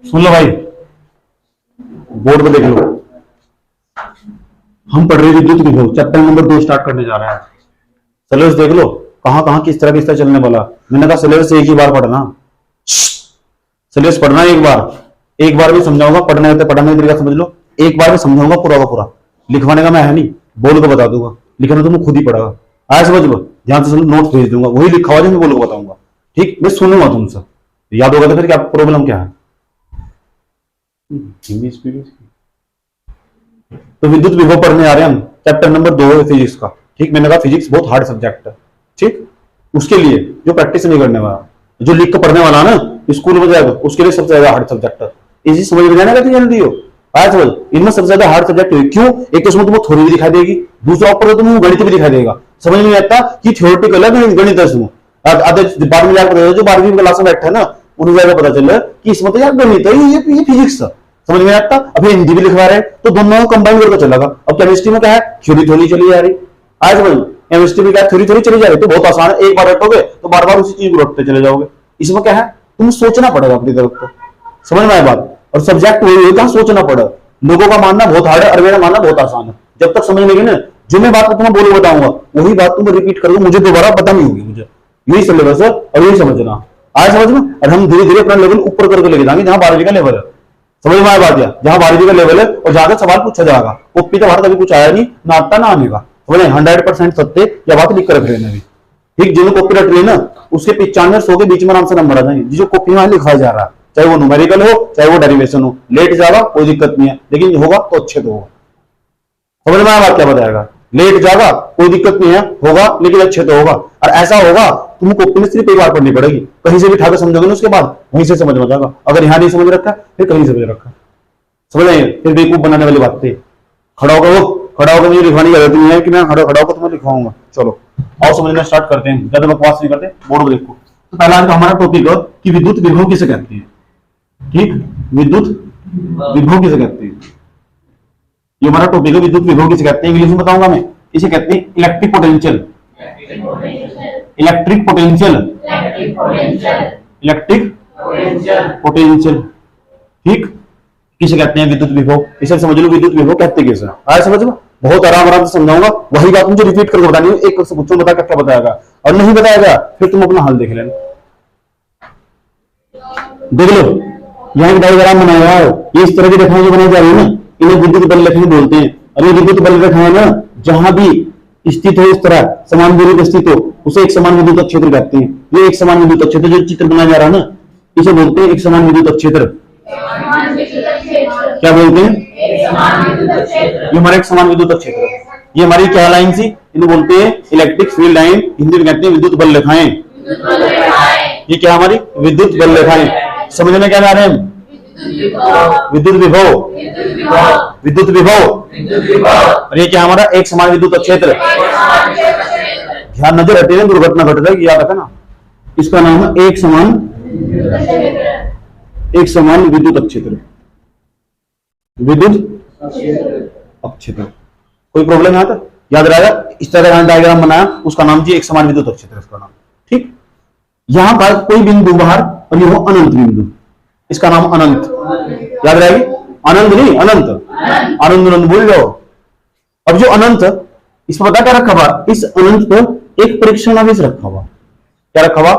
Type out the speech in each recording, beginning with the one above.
सुन लो भाई, बोर्ड पे देख लो, हम पढ़ रहे विद्युत विभव चैप्टर नंबर 2 स्टार्ट करने जा रहे हैं। सिलेबस देख लो कहां कहां किस तरह चलने वाला। मैंने कहा सिलेबस एक ही बार पढ़ना, सिलेबस पढ़ना एक बार भी समझाऊंगा, पढ़ने का पढ़ाने का तरीका समझ लो, एक बार में समझाऊंगा पूरा का पूरा, लिखवाने का मैं है नहीं, बोल को बता दूंगा, लिखना तो मैं खुद ही पढ़ागा। आया समझ लो, ध्यान से नोट्स भेज दूंगा, वही लिखा हुआ जो मैं बोल को बताऊंगा, ठीक। मैं सुनूंगा तुमसे, याद होगा तो फिर क्या प्रॉब्लम क्या है। तो विद्युत विभव पढ़ने आ रहे हैं हम, चैप्टर नंबर 2 है फिजिक्स का, ठीक। मैंने कहा फिजिक्स बहुत हार्ड सब्जेक्ट है, ठीक। उसके लिए जो प्रैक्टिस नहीं करने वाला, जो लिख कर पढ़ने वाला ना स्कूल में जाएगा, उसके लिए सबसे ज्यादा हार्ड सब्जेक्ट है। इसी समझ में जाने का जल्दी हो, आज समझ, इनमें सबसे ज्यादा हार्ड सब्जेक्ट है। क्यों? एक तो उसमें तुम्हें थ्योरी भी दिखाई देगी, दूसरा ऊपर तुम्हें गणित भी दिखाई देगा। समझ नहीं आता कि थ्योरेटिकल है गणित है इसमें। बाद में जाकर जो 12वीं क्लास में बैठा है ना, उन्हें ज्यादा पता चला कि इसमें तो यार गणित है, ये फिजिक्स है, समझ में आता। अभी हिंदी भी लिखवा रहे हैं तो दोनों को कंबाइन करके चलेगा। अब केमिस्ट्री में क्या है, थ्योरी थोड़ी चली जा रही, आज समझ, केमिस्ट्री में क्या थ्योरी थोड़ी चली जा रही, तो बहुत आसान है, एक बार रटोगे तो बार बार उसी चीज को रटते चले जाओगे। इसमें क्या है, तुम्हें सोचना पड़ेगा अपनी तरफ को, समझ में आए बात। और सब्जेक्ट वही है, सोचना पड़ेगा। लोगों का मानना बहुत हार्ड है और मेरा मानना बहुत आसान है। जब तक समझ लेंगे ना, जो मैं बात तुम्हें बोलो बताऊंगा वही बात तुम रिपीट करोगे, मुझे दोबारा पता नहीं होगी। मुझे यही सिलेबस है और यही समझना, आज समझ में। और हम धीरे धीरे अपना लेवल ऊपर करके लेके जाएंगे, जहां 12वीं का लेवल है, समझ में आया बात, या जहां 12वीं का लेवल है और जहां सवाल पूछा जाएगा। कॉपी तो बाहर कभी कुछ आया नहीं, ना आता ना आने का, समझे। 100% सत्य या बात लिख कर रख लेना भी, ठीक। जिन्होंने कॉपी रख ली ना, उसके 95-100 के बीच में आराम से नंबर आ जाएंगे, जो कॉपी में लिखा जा रहा है, चाहे वो न्यूमेरिकल हो चाहे वो डेरिवेशन हो। लेट जाएगा कोई दिक्कत नहीं है, लेकिन होगा तो अच्छे तो होगा, समझ में आया बात क्या बताएगा। लेट जाएगा कोई दिक्कत नहीं है, होगा लेकिन अच्छे तो होगा। और ऐसा होगा तुम्हें कॉपी में सिर्फ एक बार पढ़नी पड़ेगी, कहीं से भी उठाकर समझोगे ना, उसके बाद वहीं से समझ में जाएगा। अगर यहाँ नहीं समझ रखा फिर कहीं समझ रखा, समझ आइए। फिर बेवकूफ बनाने वाली बात थी। खड़ा होकर मुझे लिखवाने की जरूरत नहीं है कि मैं खड़ा होकर तुम्हें लिखवाऊंगा। चलो आओ समझना स्टार्ट करते हैं, ज्यादा बकवास नहीं करते, बोर्ड में देखो। तो पहला हमारा टॉपिक है कि विद्युत विभव किसे कहते हैं, ठीक। विद्युत विभव किसे कहते हैं, ये हमारा टॉपिक है, विद्युत विभव किसे कहते हैं। इंग्लिश में बताऊंगा मैं, इसे कहते हैं electric potential, electric potential, electric potential, ठीक। किसे कहते हैं विद्युत विभव, इसे समझ लो विद्युत विभव कहते हैं किसे। आज समझ लो, बहुत आराम से समझाऊंगा, वही बात मुझे रिपीट करके बतानी है। एक से पूछो बता क्या बताएगा, और नहीं बताएगा फिर तुम अपना हाल देख लेना। देख लो यहाँ एक डायग्राम बनाया है, ये इस तरह की रेखाएं जो बनाई जा रही है ना, इन्हें विद्युत बल रेखाएं बोलते हैं। और ये विद्युत बल रेखाएं ना, जहां भी स्थित हो, इस तरह समान दूरी पर स्थित हो, उसे एक समान विद्युत क्षेत्र कहते हैं। ये एक समान विद्युत क्षेत्र जो चित्र बनाया जा रहा है ना, इसे बोलते हैं एक समान विद्युत क्षेत्र। क्या बोलते हैं, ये हमारा एक समान विद्युत क्षेत्र। ये हमारी क्या लाइन सी, इन्हें बोलते हैं इलेक्ट्रिक फील्ड लाइन, हिंदी में कहते हैं विद्युत बल रेखाएं। ये क्या हमारी विद्युत बल रेखाएं, समझ में क्या आ रहे हैं, विद्युत विभव, विद्युत विभव। और ये क्या हमारा एक समान विद्युत क्षेत्र। ध्यान नजर हटे, दुर्घटना घट जाएगी, याद रखना। इसका नाम है एक समान विद्युत क्षेत्र, विद्युत क्षेत्र। कोई प्रॉब्लम यहाँ तक याद रहेगा। इस तरह डायग्राम बनाया, उसका नाम जी एक समान विद्युत क्षेत्र, इसका नाम, ठीक। यहां पर कोई बिंदु बाहर और ये हो अनंत बिंदु, इसका नाम अनंत, याद रहेगी। अनंत नहीं अनंत, आनंद आनंद बोल जाओ। अब जो अनंत, इसमें पता क्या रखा हुआ, इस अनंत पर एक परीक्षण आवेश रखा हुआ। क्या रखा हुआ,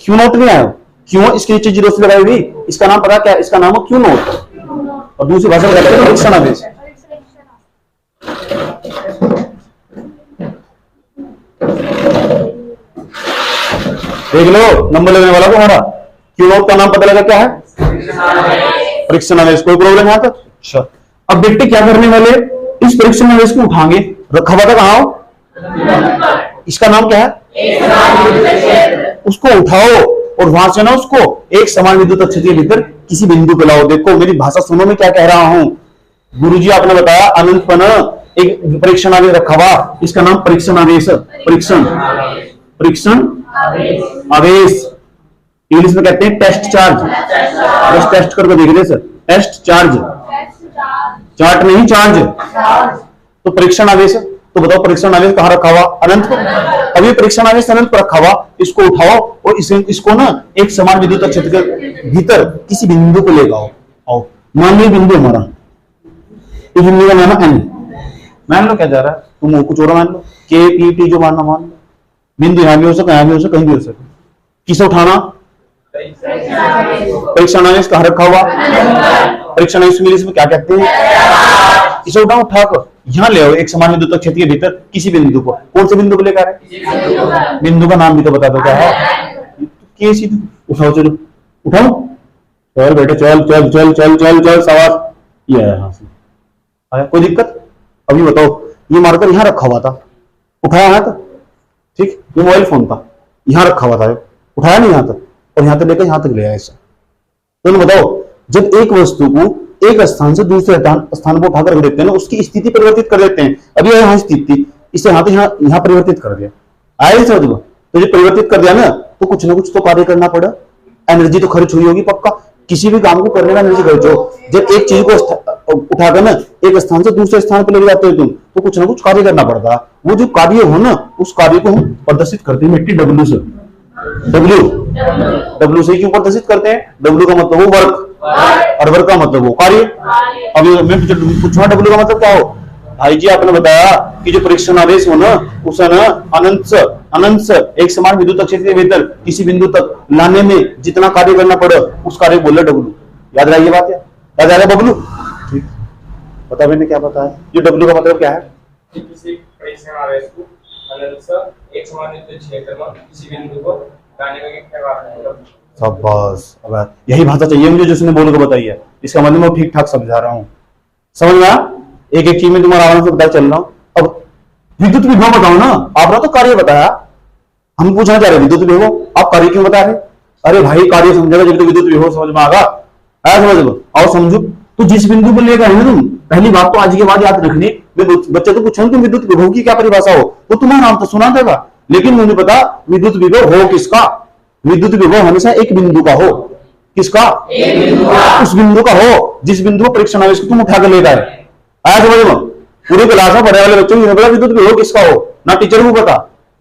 क्यू नोट नहीं आया, क्यों, इसके नीचे जीरो से लगाई हुई, इसका नाम पता क्या, इसका नाम है क्यू नोट, और दूसरी भाषा में कहते हैं परीक्षण आवेश। देख लो नंबर लगने वाला तुम्हारा, क्यू नोट का नाम पता लगा क्या है, परीक्षण आवेश। कोई प्रॉब्लम यहाँ तक। अच्छा, अब बेटे क्या करने वाले, इस परीक्षण आवेश को उठाएंगे, रखा हुआ था कहाँ, इसका नाम क्या है, उसको उठाओ और वहां से ना उसको एक समान विद्युत क्षेत्र के भीतर किसी बिंदु पे लाओ। देखो मेरी भाषा सुनो, मैं क्या कह रहा हूं। गुरुजी आपने बताया अनंत पर एक परीक्षण आवेश रखा हुआ, इसका नाम परीक्षण आवेश, परीक्षण आवेश। इंग्लिश में कहते हैं टेस्ट चार्ज। बस टेस्ट करके देख रहे सर, टेस्ट चार्ज, चार्ट नहीं चार्ज। तो परीक्षण आवेश, तो बताओ परीक्षण आवेश कहां रखा हुआ, अनंत पर। अभी परीक्षण आवेश अनंत पर रखा हुआ, इसको उठाओ और इसको ना एक समान विद्युत क्षेत्र के भीतर किसी बिंदु को ले आओ। मान लो बिंदु हमारा, इस बिंदु का नाम है एन। मान लो क्या जा रहा है, तुम कुछ और मान लो, के पी टी जो मानना मान लो। बिंदु यहां भी हो सके, यहां भी हो सके, कहीं भी हो सके। किसे उठाना? परीक्षण आवेश कहां रखा हुआ? परीक्षण आवेश इंग्लिश में क्या कहते हैं? इसे उठाकर यहां ले आओ एक समान विद्युत क्षेत्र के भीतर किसी बिंदु को। कौन से बिंदु को लेकर है? बिंदु का नाम भी तो बता दो क्या है। उठाओ, चलो उठाओ, चल बेटे, चल चल चल चल चल चल, सवाल ये है। यहां से आया, कोई दिक्कत? अभी बताओ, ये मार्कर यहां रखा हुआ था, उठाया यहां तक, ठीक, ये मोबाइल फोन था, यहां रखा हुआ था, उठाया नहीं यहां तक, और यहां तक लेकर यहां तक ले आया ऐसा। तो बताओ, जब एक वस्तु को एक स्थान से दूसरे स्थान पर उठाकर रख देते हैं ना, उसकी स्थिति परिवर्तित कर देते हैं। अभी यहां स्थिति थी, इसे यहां परिवर्तित कर दिया, आया समझ लो। तो जब परिवर्तित कर दिया ना, तो कुछ ना कुछ तो कार्य करना पड़ा, एनर्जी तो खर्च हुई होगी पक्का। किसी भी काम को करने का एनर्जी खर्च हो। जब एक चीज को उठाकर ना एक स्थान से दूसरे स्थान पर ले जाते हो तुम, तो कुछ ना कुछ कार्य करना पड़ता। वो जो कार्य हो ना, उस कार्य को हम प्रदर्शित करते हैं मिट्टी डब्ल्यू से। डब्ल्यू से क्यों प्रदर्शित करते हैं? डब्ल्यू का मतलब वो वर्क, और वर्क का मतलब वो कार्य। अभी मैं पूछूंगा डब्ल्यू का मतलब क्या हो? भाई जी आपने बताया कि जो परीक्षण आवेश हो ना, उसे ना अनंत एक समान विद्युत क्षेत्र के भीतर किसी बिंदु तक लाने में जितना कार्य करना पड़े, उस कार्य को बोले डब्ल्यू। याद रही ये बात है? याद आ रहा बबलू? ठीक, बता मैंने क्या बताया? ये डब्ल्यू का मतलब क्या है? किसी परीक्षण आवेश को अनंत एक समान विद्युत क्षेत्र में किसी बिंदु को लाने में क्या। शाबाश, अब यही भाषा चाहिए मुझे जो उसने बोल के बताई है। इसका मतलब मैं ठीक ठाक समझा रहा हूँ, समझ में आया? एक एक चीज में तुम्हारा आराम से बता चल रहा हूं। अब विद्युत विभव बताओ ना, आपने तो कार्य बताया, हम पूछना चाह रहे विद्युत विभव, आप कार्य क्यों बता रहे? अरे भाई कार्य समझेगा जब तो विद्युत विभव समझ में आगा। आया समझ लो, आओ समझो। तो जिस बिंदु पर लेकर है तुम, पहली बात तो आज के बाद याद रखनी, बच्चे तो पूछो तुम विद्युत विभव की क्या परिभाषा हो, तो तुम्हारा नाम तो सुना देगा, लेकिन मुझे पता विद्युत विभव हो किसका। विद्युत विभव हमेशा एक बिंदु का हो। किसका? उस बिंदु का हो जिस बिंदु को परीक्षण आवेश को तुम उठा कर ले गए। आया समझ लो? पूरी क्लास में पढ़ने वाले बच्चों को पता विद्युत विभव किसका हो, ना टीचर को पता।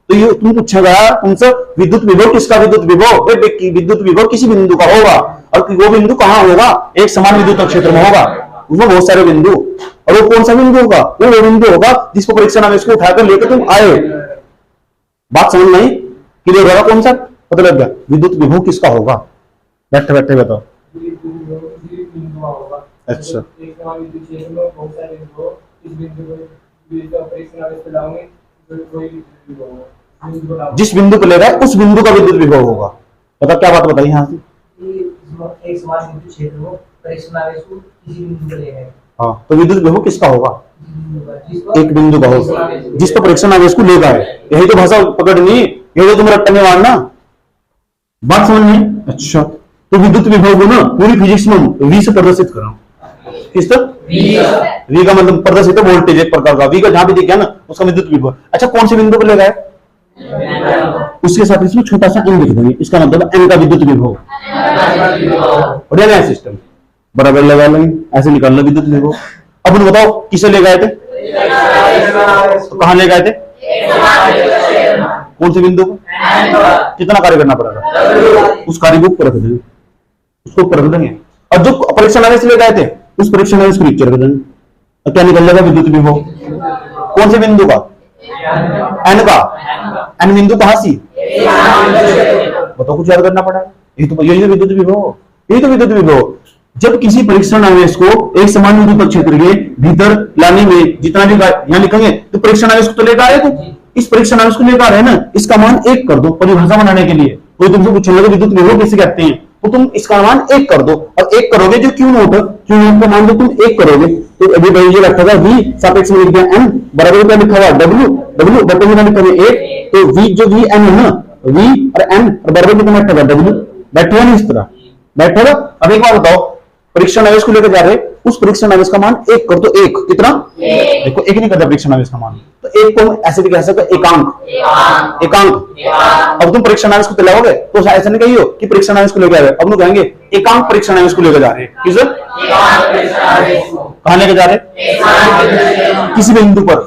तो ये तुम पूछेगा उनसे विद्युत विभव किसका? विद्युत विभव विद्युत विभव किसी बिंदु का होगा, और वो बिंदु कहां होगा? एक समान विद्युत क्षेत्र में होगा। उसमें बहुत सारे बिंदु, और वो कौन सा बिंदु होगा? वो बिंदु होगा जिसको परीक्षण आवेश को उठाकर लेकर तुम आए। बात समझ नहीं क्लियर होगा? कौन सा पता लग गया? विद्युत विभव किसका होगा? बैठे बैठे बताओ। अच्छा, जिस बिंदु को लेगा उस बिंदु का विद्युत विभव होगा। पता क्या बात बताई यहाँ से? एक समान विद्युत क्षेत्र को परीक्षण आवेश को किसी बिंदु पर ले गए। हाँ, तो विद्युत विभव किसका होगा? एक बिंदु का होगा जिस पर परीक्षण आवेश को ले गए। यही तो भाषा पकड़नी, यही तो तुम रट्टा में मारना। बात समझनी? अच्छा, तो विद्युत विभव को ना पूरी फिजिक्स में वी से प्रदर्शित करो। किस तरह? वी का मतलब प्रदर्शित है वोल्टेज एक प्रकार का, वी का जहां भी दिख गया ना उसका विद्युत विभव। अच्छा, कौन से बिंदु पर ले गए? उसके साथ इसमें छोटा सा एन लिख देंगे, इसका मतलब एन का विद्युत विभव। बढ़िया नया सिस्टम, बराबर लगा लेंगे, ऐसे निकाल लो विद्युत विभव। अब उन्हें बताओ किसे ले गए थे? तो कहां ले गए थे? कौन से बिंदु को? कितना कार्य करना पड़ेगा? उस कार्य को रख देंगे, उसको रख देंगे। और जो परीक्षण आवेश ले गए थे उस परीक्षण आवेश को नीचे रख देंगे, और क्या निकल जाएगा? विद्युत विभव। कौन से बिंदु का? एन का। एन बिंदु कहां सी? बताओ, कुछ याद करना पड़ेगा। यही तो विद्युत विभव, यही तो विद्युत विभव। जब किसी परीक्षण आवेश को एक समान विद्युत क्षेत्र के भीतर लाने में जितना भी यहां लिखेंगे, तो परीक्षण आवेश को तो लेकर आए थे, इस परीक्षण आवेश को लेकर आ रहे हैं ना, इसका मान 1 कर दो परिभाषा बनाने के लिए। कोई तुमसे पूछेगा विद्युत विभव कैसे कहते हैं, तो तुम इसका मान 1 कर दो, और 1 करोगे जो क्यू नोट का मान जो तुम 1 करोगे, तो अभी भाई ये रखा था वी सापेक्ष में लिख दिया एन बराबर क्या लिखा हुआ? डब्ल्यू। डब्ल्यू बटे में लिखा हुआ 1, तो वी जो वी एन है ना, वी और एन और बराबर कितना बैठा था? डब्ल्यू। बैठेगा नहीं इस तरह? बैठेगा। अब एक बार बताओ, परीक्षण आवेश को लेकर जा रहे, उस परीक्षण आवेश का मान 1 कर दो। 1 कितना? देखो 1 नहीं करता परीक्षण आवेश का मान, तो 1 को ऐसे भी कह सकते एकांक। एकांक। अब तुम परीक्षण आवेश को दिलाओगे तो ऐसा नहीं कहियो कि परीक्षण आवेश को लेकर आ रहे, अब लोग कहेंगे एकांक परीक्षण आवेश को लेकर जा रहे हैं। किस? कहां लेकर जा रहे? किसी बिंदु पर।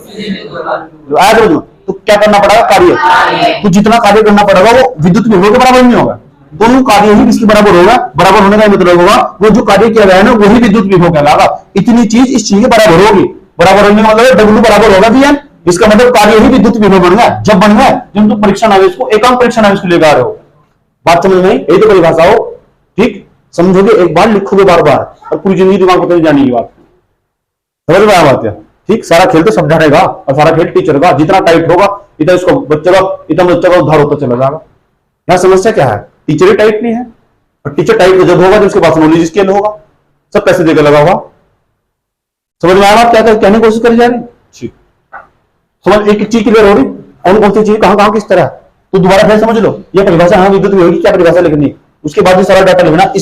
आया समझो, तो क्या करना पड़ेगा? कार्य। तो जितना कार्य करना पड़ेगा वो विद्युत विभव के बराबर नहीं होगा। दोनों कार्य ही किसके बराबर होगा? बराबर होने का मतलब होगा वो जो कार्य किया गया है ना वही विद्युत विभव कहलाएगा। इतनी चीज इस चीज के बराबर होगी। बराबर होने का मतलब डब्ल्यू बराबर होगा भी, इसका मतलब कार्य ही विद्युत विभव बन गया। जब बन गया जब तुम परीक्षण आवेश को एकांक परीक्षण आवेश को लेकर आ रहे हो। बात समझ में आई? यही तो परिभाषा हो। ठीक, समझोगे एक बार, लिखोगे बार बार, और पूरी जिंदगी दिमाग में जाने की बात। समझ में आया बात है? ठीक, सारा खेल तो समझा रहेगा और सारा खेल टीचर का। जितना टाइट होगा इतना इसको बच्चे का, इतना बच्चे का उद्धार होता चला जाएगा। यहाँ समस्या क्या है? टीचर ही टाइट नहीं है। और टीचर टाइट जब होगा जब उसके पास नॉलेज स्केल होगा, सब पैसे देकर लगा होगा। समझ में आया बात? क्या कहने की कोशिश करी जा रही? ठीक, समझ एक चीज क्लियर हो रही? कौन कौन सी चीज कहां किस तरह। तो दोबारा फिर समझ लो ये परिभाषा। हाँ, विद्युत विभव की क्या परिभाषा लिखनी, उसके बाद सारा डाटा लिखना।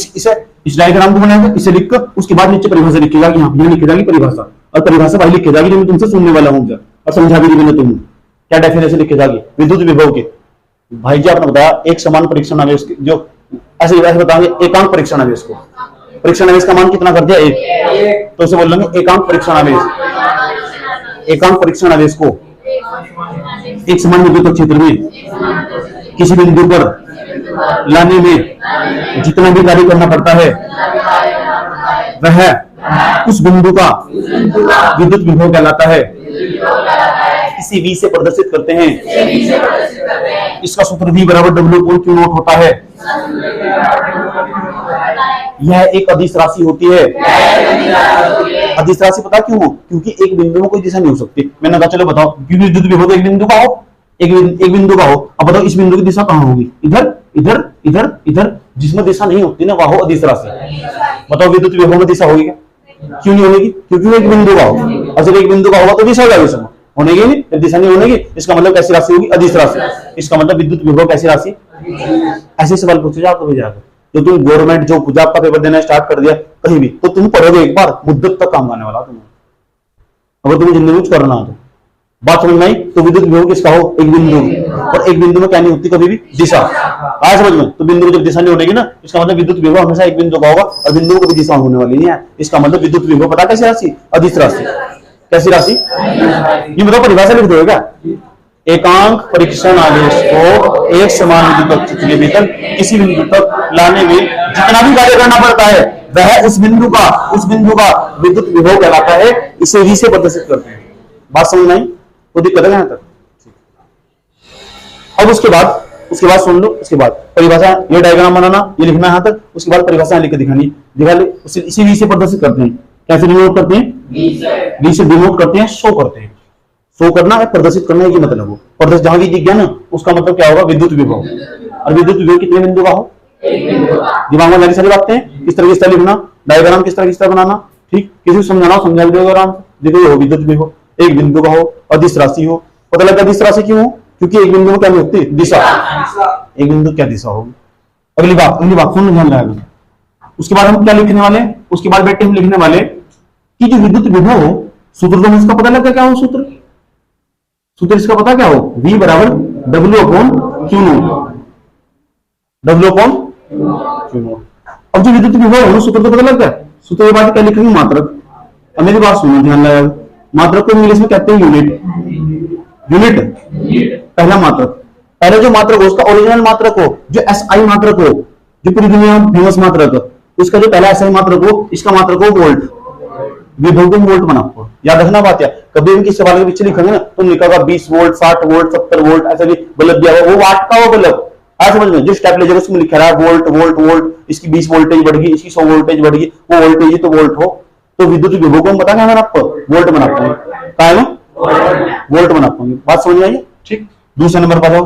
इस डायग्राम को बनाएगा, इसे लिख कर उसके बाद नीचे परिभाषा लिखी जाएगी। यहाँ लिखी जाएगी परिभाषा, और परिभाषा भाई लिखी जाएगी जो मैं तुमसे सुनने वाला हूँ और समझा भी नहीं तुम क्या डेफिनेशन लिखी जाएगी विद्युत विभव के। भाई जी आपने बताया एक समान परीक्षण आवेश जो ऐसे बताएंगे एकांक परीक्षण आवेश को। परीक्षण आवेश का मान कितना कर दिया? एक। तो उसे बोल लेंगे एकांक परीक्षण आवेश। एकांक परीक्षण आवेश को एक समान विद्युत क्षेत्र में किसी बिंदु पर लाने में जितना भी कार्य करना पड़ता है वह उस बिंदु का विद्युत विभव कहलाता है। इसी V से प्रदर्शित करते हैं। इसका सूत्र V बराबर W/Q0 होता है। यह एक अदिश राशि होती है। अदिश राशि पता क्यों हो? क्योंकि एक बिंदु में कोई दिशा नहीं हो सकती। मैंने कहा चलो बताओ, क्योंकि विद्युत विभव एक बिंदु का हो, एक बिंदु का हो। अब बताओ इस बिंदु की दिशा कहां होगी? इधर इधर इधर इधर। जिसमें दिशा नहीं होती ना वह हो अदिश राशि। बताओ विद्युत विभव में दिशा होगी क्या? क्यों नहीं होगी? क्योंकि वो एक बिंदु का हो। और जब एक बिंदु का होगा तो दिशा हो जाएगी, उसमें होने की नहीं। दिशा नहीं होने की, इसका मतलब कैसी राशि होगी? अदिश राशि। इसका मतलब विद्युत विभव कैसी राशि? ऐसे सवाल पूछे जाओ तो जाएगा। जो तुम गवर्नमेंट जो जॉब का पेपर देना स्टार्ट कर दिया कहीं भी, तो तुम पढ़ोगे एक बार, मुद्दत तक काम आने वाला तुम्हें, अगर तुम्हें जिंदगी कुछ करना हो तो। बात समझ में आई? तो विद्युत विभव किसका हो? एक बिंदु। और एक बिंदु में क्या नहीं होती कभी भी? दिशा। आज समझ में? तो बिंदु में जब दिशा नहीं होगी ना, इसका मतलब विद्युत विभव हमेशा एक बिंदु का होगा और बिंदु को भी दिशा होने वाली नहीं है। इसका मतलब विद्युत विभव पता कैसी राशि? अदिश राशि। कैसी राशि? ये बताओ परिभाषा लिख दोगे क्या? एकांक परीक्षण आवेश को एक समान विद्युत क्षेत्र के भीतर किसी बिंदु तक लाने में जितना भी कार्य करना पड़ता है वह उस बिंदु का विद्युत विभव कहलाता है। इसे V से प्रदर्शित करते हैं। बात समझ में आई? तो दिक्कत है यहाँ तक। अब उसके बाद सुन लो। उसके बाद परिभाषा, ये डायग्राम बनाना, ये लिखना यहाँ तक। उसके बाद परिभाषा लिख के दिखानी, दिखा ले। इसी V से प्रदर्शित करते हैं। कैसे डिनोट करते हैं? V से डिनोट करते हैं, शो करते हैं। शो करना है, प्रदर्शित करना है, ये मतलब हो। प्रदर्शित जहां भी दिख गया ना उसका मतलब क्या होगा? विद्युत विभव। और विद्युत विभव कितने बिंदु का हो? दिमाग में लगी सारी बातें। किस तरह लिखना, डायग्राम किस तरह बनाना। ठीक, किसी को समझाना हो समझा भी आराम से। देखो विद्युत विभव एक बिंदु का हो, अदिश राशि हो। पता लगा अदिश राशि क्यों हो? क्योंकि एक बिंदु में क्या नहीं होती? दिशा। एक बिंदु क्या दिशा होगी? अगली बात सुन, ध्यान रहेगा। उसके बाद हम क्या लिखने वाले? उसके बाद बैठे हम लिखने वाले कि जो विद्युत विभव हो, सूत्र तो इसका पता लगा क्या हो? सूत्र इसका पता क्या हो? V बराबर W/Q0। अब जो विद्युत विभव है सूत्र तो पता लग गया। सूत्र के बाद क्या लिखेंगे? मात्रक। अब मेरी बात सुनो, ध्यान लगाओ। मात्रक को इंग्लिश में कहते हैं यूनिट। पहला मात्रक, पहले जो मात्रक हो उसका ओरिजिनल मात्रक हो, जो SI मात्रक हो, जो पूरी दुनिया में फेमस मात्रक, उसका जो पहला SI मात्रक हो, इसका मात्रक हो वोल्ट। विभव को वोल्ट बनाओ। याद रखना बात है। कभी भी किसी सवाल के पीछे लिखेंगे ना तो लिखा 20 वोल्ट, 60 वोल्ट, 70 वोल्ट, ऐसा भी बल्ब दिया हुआ, वो वाट का हो बल्ब। आज समझ में? जो स्टेप ले जाएगा उसमें लिखा रहा है वोल्ट वोल्ट वोल्ट, इसकी 20 वोल्टेज बढ़ गई, इसकी 100 वोल्टेज बढ़ गई, वो वोल्टेज ही तो वोल्ट हो। तो विद्युत विभव को हम बता क्या आपको? वोल्ट बना पाएंगे। क्या है वोल्ट बना पाएंगे। बात समझ में आई? ठीक, दूसरे नंबर पर जाओ।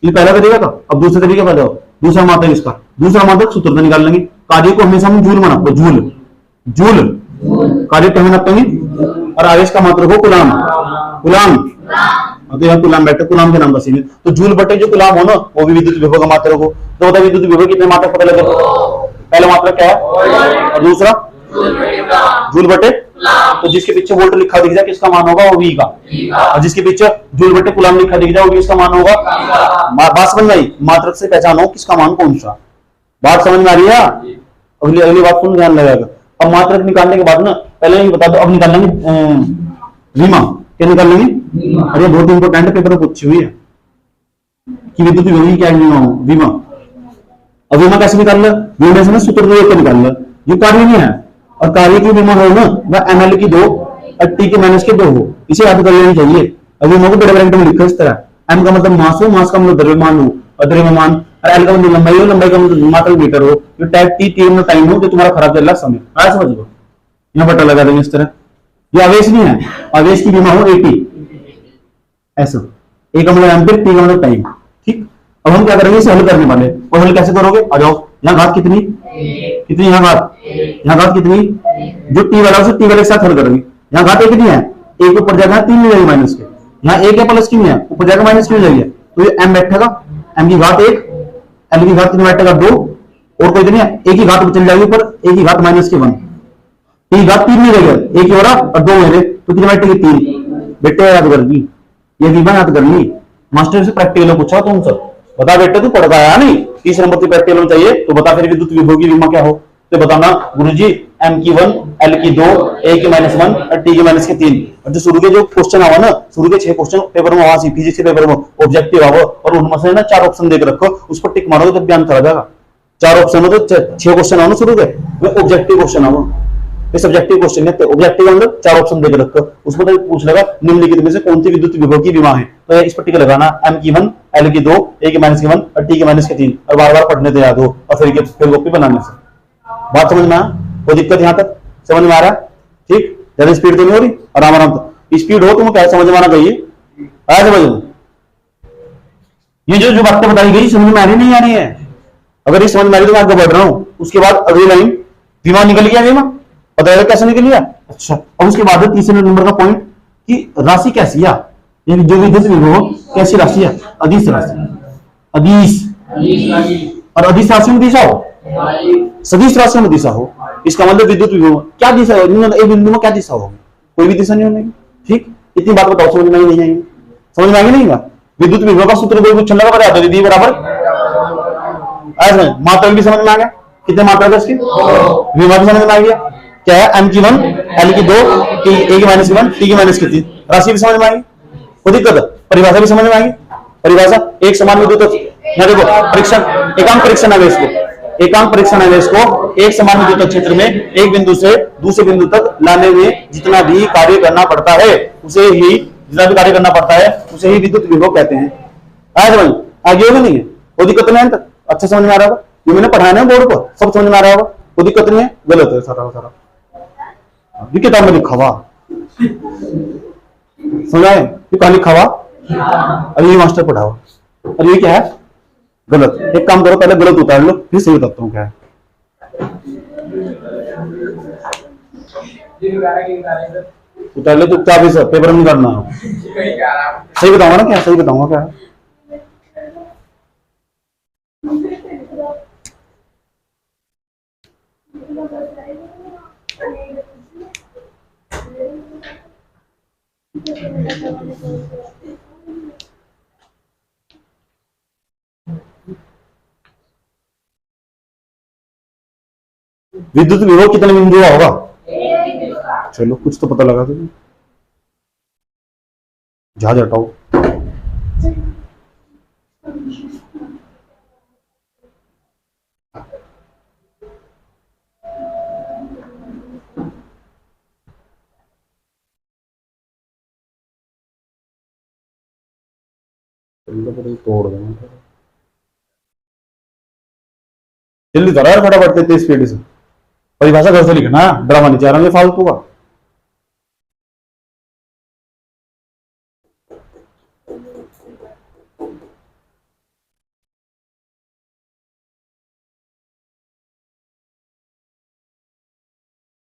ये पहला तरीका था, अब दूसरे तरीके पर जाओ। दूसरा मात्रक इसका, दूसरा मात्रक सूत्र तो निकाल लेंगे। कार्य को हमेशा हम जूल बनाते, जूल कार्य को हम नापेंगे। और आवेश का मात्रक हो कुलाम। तो यहाँ कुलाम बैठे, कुलाम के नाम का सीमित। तो जूल बटे जो कुलाम हो ना वो भी विद्युत विभव का मात्रक हो। तो होता विद्युत विभव कितने मात्रक पता लगे? पहला मात्रक क्या है? और दूसरा जूल बटे। तो जिसके पीछे वोल्ट लिखा दिख जाए किसका मान होगा? वो V का। और जिसके पीछे जूल बटे कुलाम लिखा दिख जाए वो किसका मान होगा? बात समझ में आई? मात्रक से पहचानो किसका मान कौन सा। बात समझ में आ रही है? अगली बात सुन, ध्यान लगाएगा। अब मात्रक निकालने के बाद ना पहले ये बता दो, अब निकालेंगे रीमा। क्या निकाल लेंगे? विमा। अरे बहुत इंपॉर्टेंट पेपर में पूछी हुई है कि विद्युत विभव की क्या विमा हो, विमा। अब विमा कैसे निकाल लो? विमा से ना सूत्र दो एक निकाल लो, ये कार्य नहीं है। और कार्य की विमा हो ना वह एमएल की दो और टी के माइनस के दो हो, इसे याद कर लेनी चाहिए। अब विमा को बड़े ब्रैकेट में लिखो इस तरह, एम का मतलब मास हो, मास का मतलब द्रव्यमान हो, और द्रव्यमान, और एल का मतलब लंबाई हो, लंबाई का मतलब मात्रा मीटर हो, जो टाइप टी टी में टाइम हो जो तुम्हारा खराब चल रहा है समय। आया समझ लो, यहाँ पता लगा देंगे इस तरह। ये आवेश नहीं है, आवेश की विमा हो एटी, ऐसा। ए का मतलब एम्पीयर, टी का मतलब टाइम। ठीक, अब हम क्या करेंगे, इसे हल करने वाले। और हल कैसे करोगे? आ जाओ, यहाँ घात कितनी कितनी, यहाँ घात, यहाँ घात कितनी, जो टी वाला उसे टी वाले के साथ हल करेंगे। यहाँ घात एक नहीं है, एक ऊपर जाएगा तीन में जाएगी माइनस के, यहाँ एक है प्लस की नहीं है, ऊपर जाएगा माइनस की हो जाएगी, तो ये एम बैठेगा, एम की घात एक, एल की घात कितनी बैठेगा दो, और कोई नहीं है, एक ही घात चल जाएगी ऊपर, एक ही घात माइनस के वन, टी घात तीन नहीं रहेगा, एक ही हो रहा और दो मेरे, तो कितनी बैठेगी तीन। बेटे याद कर ली, ये विमा याद कर ली, मास्टर से प्रैक्टिकल पूछा तुमसे, बता बेटे तू पढ़ का आया नहीं, 30 नंबर की प्रैक्टिकल चाहिए तो बता फिर विद्युत विभव की विमा क्या हो, तो बताना गुरुजी एम की वन, एल की दो, ए की माइनस वन और टी की माइनस के तीन। और जो शुरू के जो क्वेश्चन आवा ना, शुरू के 6 क्वेश्चन पेपर में, वहां से फिजिक्स के पेपर में ऑब्जेक्टिव आवो, और उनमें से ना 4 ऑप्शन देकर रखो, उस पर टिक मारोगे तो बयान करा जाएगा। 4 ऑप्शन में तो 6 क्वेश्चन आओ ना शुरू के, ऑब्जेक्टिव क्वेश्चन आओ, ये सब्जेक्टिव क्वेश्चन है, ऑब्जेक्टिव के अंदर 4 ऑप्शन देकर रखो, उसमें तो पूछ लेगा निम्नलिखित में से कौन सी विद्युत विभव की विमा है, तो इस पर टिक लगाना, एम की वन, एल की दो, ए की माइनस की वन और टी की माइनस के तीन, और बार बार पढ़ने तो याद हो, और फिर कॉपी बनाने से। बात समझ में आया? कोई दिक्कत यहाँ तक समझ में आ रहा है? ठीक, ज्यादा स्पीड तो नहीं हो रही, आराम आराम तो स्पीड हो, तुम क्या समझ में आना चाहिए, आया समझ में? ये जो जो बातें बताई गई समझ में आ रही नहीं आ रही है? अगर ये समझ में आ रही तो मैं आगे बढ़ रहा हूं, उसके बाद अगली लाइन, विमा निकल गया, विमा पता है कैसे निकल गया। अच्छा, और उसके बाद तीसरे नंबर का पॉइंट कि राशि कैसी है, यानी जो विद्युत विभव कैसी राशि है, अदिश राशि, अदिश, और अदिश राशि में दिशा हो, सदिश राशि में दिशा हो, इसका मतलब विद्युत विभव क्या दिशा है, एक बिंदु में क्या दिशा होगी, कोई भी दिशा नहीं होगी। ठीक, इतनी बात बताओ, समझ में नहीं आएगी? समझ में आएगी नहीं? विद्युत विभव का सूत्र कोई कुछ लगा बताया दीदी बराबर, मात्रा भी समझ में आ गया, कितने मात्रा है इसकी, विभव भी समझ में आ गया, क्या है एम की वन, एल की दो, टी ए की माइनस की वन, टी की माइनस की तीन, राशि भी समझ में आएगी, कोई दिक्कत है, परिभाषा भी समझ में आएगी, परिभाषा एक समान विद्युत, यहाँ देखो परीक्षण, एकांक परीक्षण है इसको, एकांक परीक्षण है इसको, एक समान विद्युत क्षेत्र में एक बिंदु से दूसरे बिंदु तक लाने में जितना भी कार्य करना पड़ता है उसे ही, जितना भी कार्य करना पड़ता है उसे ही विद्युत विभव कहते हैं। आया समझ? आगे होगा नहीं है, कोई दिक्कत नहीं है, अच्छा समझ में आ रहा होगा, ये मैंने पढ़ाया है बोर्ड पर, सब समझ में आ रहा होगा, कोई दिक्कत नहीं है, गलत है सारा सारा, ये किताब में लिखा हुआ समझाए, ये कहा लिखा हुआ, अरे ये मास्टर पढ़ा हुआ, अरे ये क्या है गलत, एक काम करो पहले गलत उतार लो फिर सही बताता हूँ क्या है। उतार लो तो क्या भी सब पेपर में करना हो, सही बताऊंगा ना, क्या सही बताऊंगा क्या है। विद्युत विभव कितने बिंदु का होगा, चलो कुछ तो पता लगा तुम्हें, जहाज हटाओ। तोड़ देना जल्दी करो यार, फटाफट तेज स्पीड से, परिभाषा घर से लिखना, ड्रामा नहीं चाह रहा फालतू का।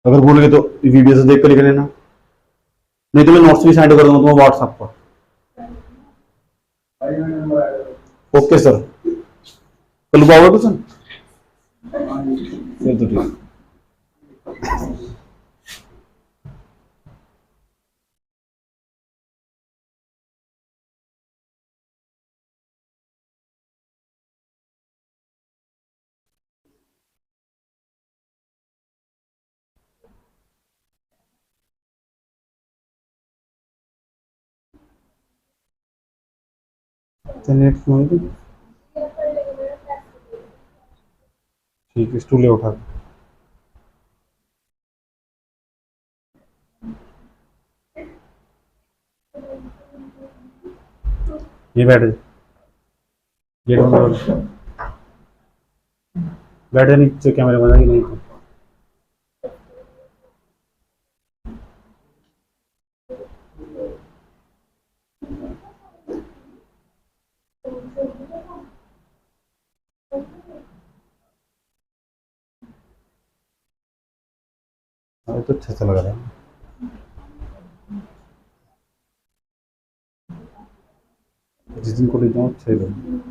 अगर भूल गए तो वीडियो से देख कर लिख लेना, नहीं तो मैं नोट्स भी सेंड कर दूंगा तुम्हें व्हाट्सएप पर। ओके सर, कल को आओगे ट्यूशन, फिर तो ठीक। नेट क्यों है? ठीक है, स्टूल ले उठा। ये बैठ जा, ये बैठ जा नीचे, कैमरे बना कि नहीं तो। अरे तो अच्छा सा लग रहा है। जिस दिन को ले जाऊँ अच्छा ही लगे।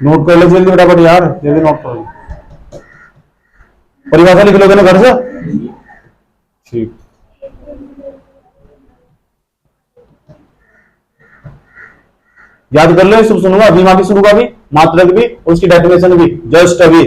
नोट कर लो जल्दी फटाफट यार, जल्दी नोट करो। परिभाषा लिख लोगे ना घर से? ठीक। याद कर लो, सब सुनूंगा, अभी भी सुनूंगा, भी मात्रक भी, और उसकी डेफिनेशन भी जस्ट अभी।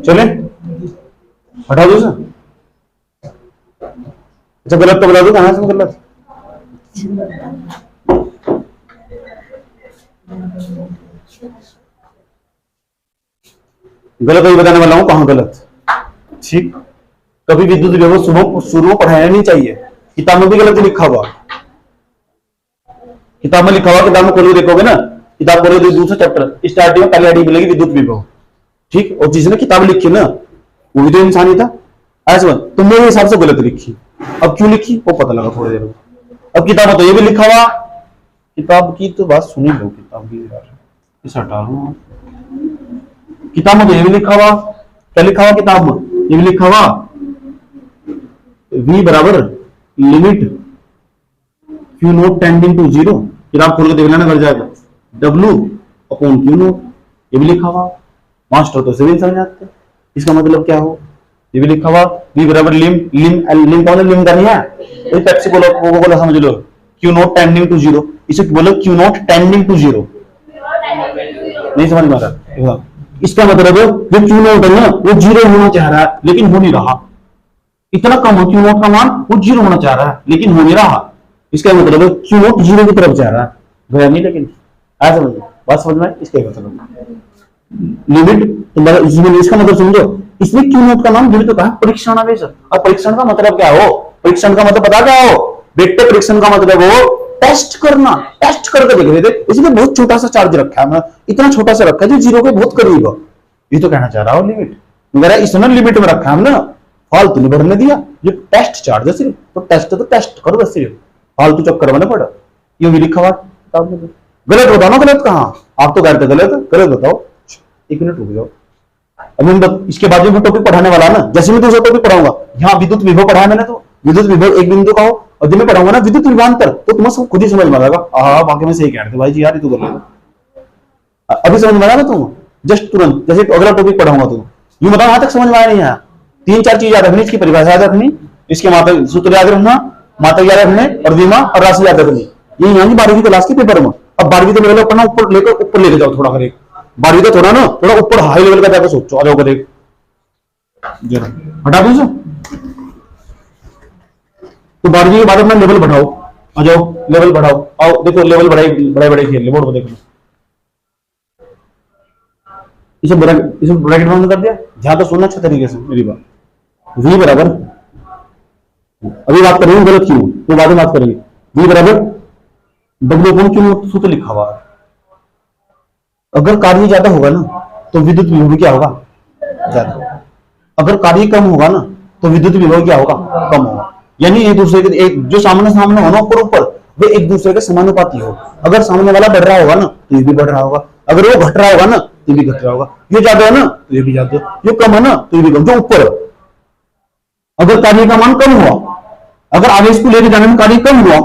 चले हटा दो सर। अच्छा गलत तो बता दो, कहां से गलत? गलत वही बताने वाला हूं, कहां गलत। ठीक, कभी विद्युत विभव शुरू में पढ़ाया नहीं चाहिए। किताब में भी गलत लिखा हुआ, किताब में लिखा हुआ, किताब में खोलो देखोगे ना, किताब खोलो दूसरा चैप्टर स्टार्टिंग में पहले हेडिंग मिलेगी विद्युत विभव। ठीक, और जिसने किताब लिखी ना वो भी तो इंसान ही था। ऐसा तो मेरे हिसाब से गलत लिखी, अब क्यों लिखी वो पता लगा थोड़ी देर में। अब किताब में तो ये भी लिखा हुआ, किताब की तो बात सुनी लो, किताब की इस हटा लो। किताब में तो ये भी लिखा हुआ, क्या लिखा हुआ किताब में? ये भी लिखा हुआ v बराबर limit Q note tending to zero. किताब खोल के देख लेना, कर जाएगा w अपॉन क्यू नोट, ये भी लिखा हुआ। मास्टर तो सिविल समझ आते, इसका मतलब क्या हो? ये भी लिखा हुआ v बराबर लिम लिम लिम कौन है? लिम करनी है, पेप्सी कोका कोला समझ लो, Q note tending to zero. इसे बोलो Q note tending to zero, नहीं समझ में आ रहा? इसका मतलब जो क्यू नोट है ना वो जीरो होना चाह रहा है लेकिन हो नहीं रहा। इतना कम हो क्यू नोट का मान, वो जीरो होना चाह रहा है लेकिन हो नहीं रहा। इसका मतलब क्यू नोट जीरो की तरफ जा रहा है, गया नहीं लेकिन। आ समझ बात समझ में? इसका मतलब लिमिट तुम्हारा, इसका मतलब समझो, इसमें क्यू नोट का नाम लिमिट तो कहा परीक्षण आवेश। और परीक्षण का मतलब क्या हो? परीक्षण का मतलब पता क्या हो बेटे? परीक्षण का मतलब हो टेस्ट करना, टेस्ट करके देख रहे थे। इसमें बहुत छोटा सा चार्ज रखा है, इतना छोटा सा रखा है जो जीरो के बहुत करीब है। ये तो कहना चाह रहा हूं लिमिट मेरा इसमें लिमिट में रखा है ना, फालतू नहीं भरने दिया। ये टेस्ट चार्ज है सिर्फ, तो टेस्ट करो बस, सिर्फ फालतू चक्कर बने पड़ा। ये भी लिखा हुआ गलत बताओ ना, गलत कहां? आप तो कहते गलत, गलत बताओ। एक मिनट रुक जाओ, अब इसके बाद जो टॉपिक पढ़ाने वाला है ना, जैसे मैं दूसरा टॉपिक पढ़ाऊंगा, यहाँ विद्युत विभव पढ़ाया मैंने, तो विद्युत विभव एक बिंदु का हो, और जब मैं पढ़ाऊंगा ना विद्युत विभवांतर, तो तुम्हें सब खुद ही समझ में आएगा। बाकी में सही कह रहे थे भाई जी यार, ये तो कर लेगा। अभी समझ में आया ना तुम? जस्ट तुरंत जैसे अगला टॉपिक पढ़ाऊंगा तुम ये बताओ यहाँ तक समझ में आया नहीं आया? 3-4 चीज याद रखनी, इसकी परिभाषा याद रखनी, इसके मात्रक सूत्र याद रखना, मात्रक याद रखने, और विमा और राशि याद रखनी। ये यहाँ की 12वीं क्लास के पेपर में। अब 12वीं तो मेरे पढ़ना ऊपर लेकर, ऊपर लेके जाओ थोड़ा कर, बारहवीं तो थोड़ा ना, थोड़ा ऊपर हाई लेवल का जाकर सोचो। आ जाओ कर एक जरा हटा दो इसे। तो 12वीं के बाद अपना लेवल बढ़ाओ, आ जाओ लेवल बढ़ाओ, आओ देखो लेवल बढ़ाई, बड़े बड़े खेल बोर्ड को देखो। इसे ब्रैकेट बंद कर दिया। ध्यान तो सुनना अच्छा तरीके से मेरी बात। v बराबर, अभी बात करेंगे गलत क्यों, तो बाद में बात करेंगे। v बराबर डब्ल्यू अपॉन क्यू सूत्र लिखा हुआ है। अगर कार्य ज्यादा होगा ना तो विद्युत विभव क्या होगा, ज्यादा। अगर कार्य कम होगा ना तो विद्युत विभव क्या होगा, कम होगा। यानी एक दूसरे के, एक जो सामने सामने होना ऊपर ऊपर, वे एक दूसरे के समानुपाती हो। अगर सामने वाला बढ़ रहा होगा ना तो ये भी बढ़ रहा होगा, अगर वो घट रहा होगा ना तो ये भी घट रहा होगा। ये ज्यादा है ना तो ये भी ज्यादा, ये कम है ना तो ये भी कम। जो ऊपर, अगर कार्य का मान कम हुआ, अगर आवेश को लेकर जाने में कार्य कम हुआ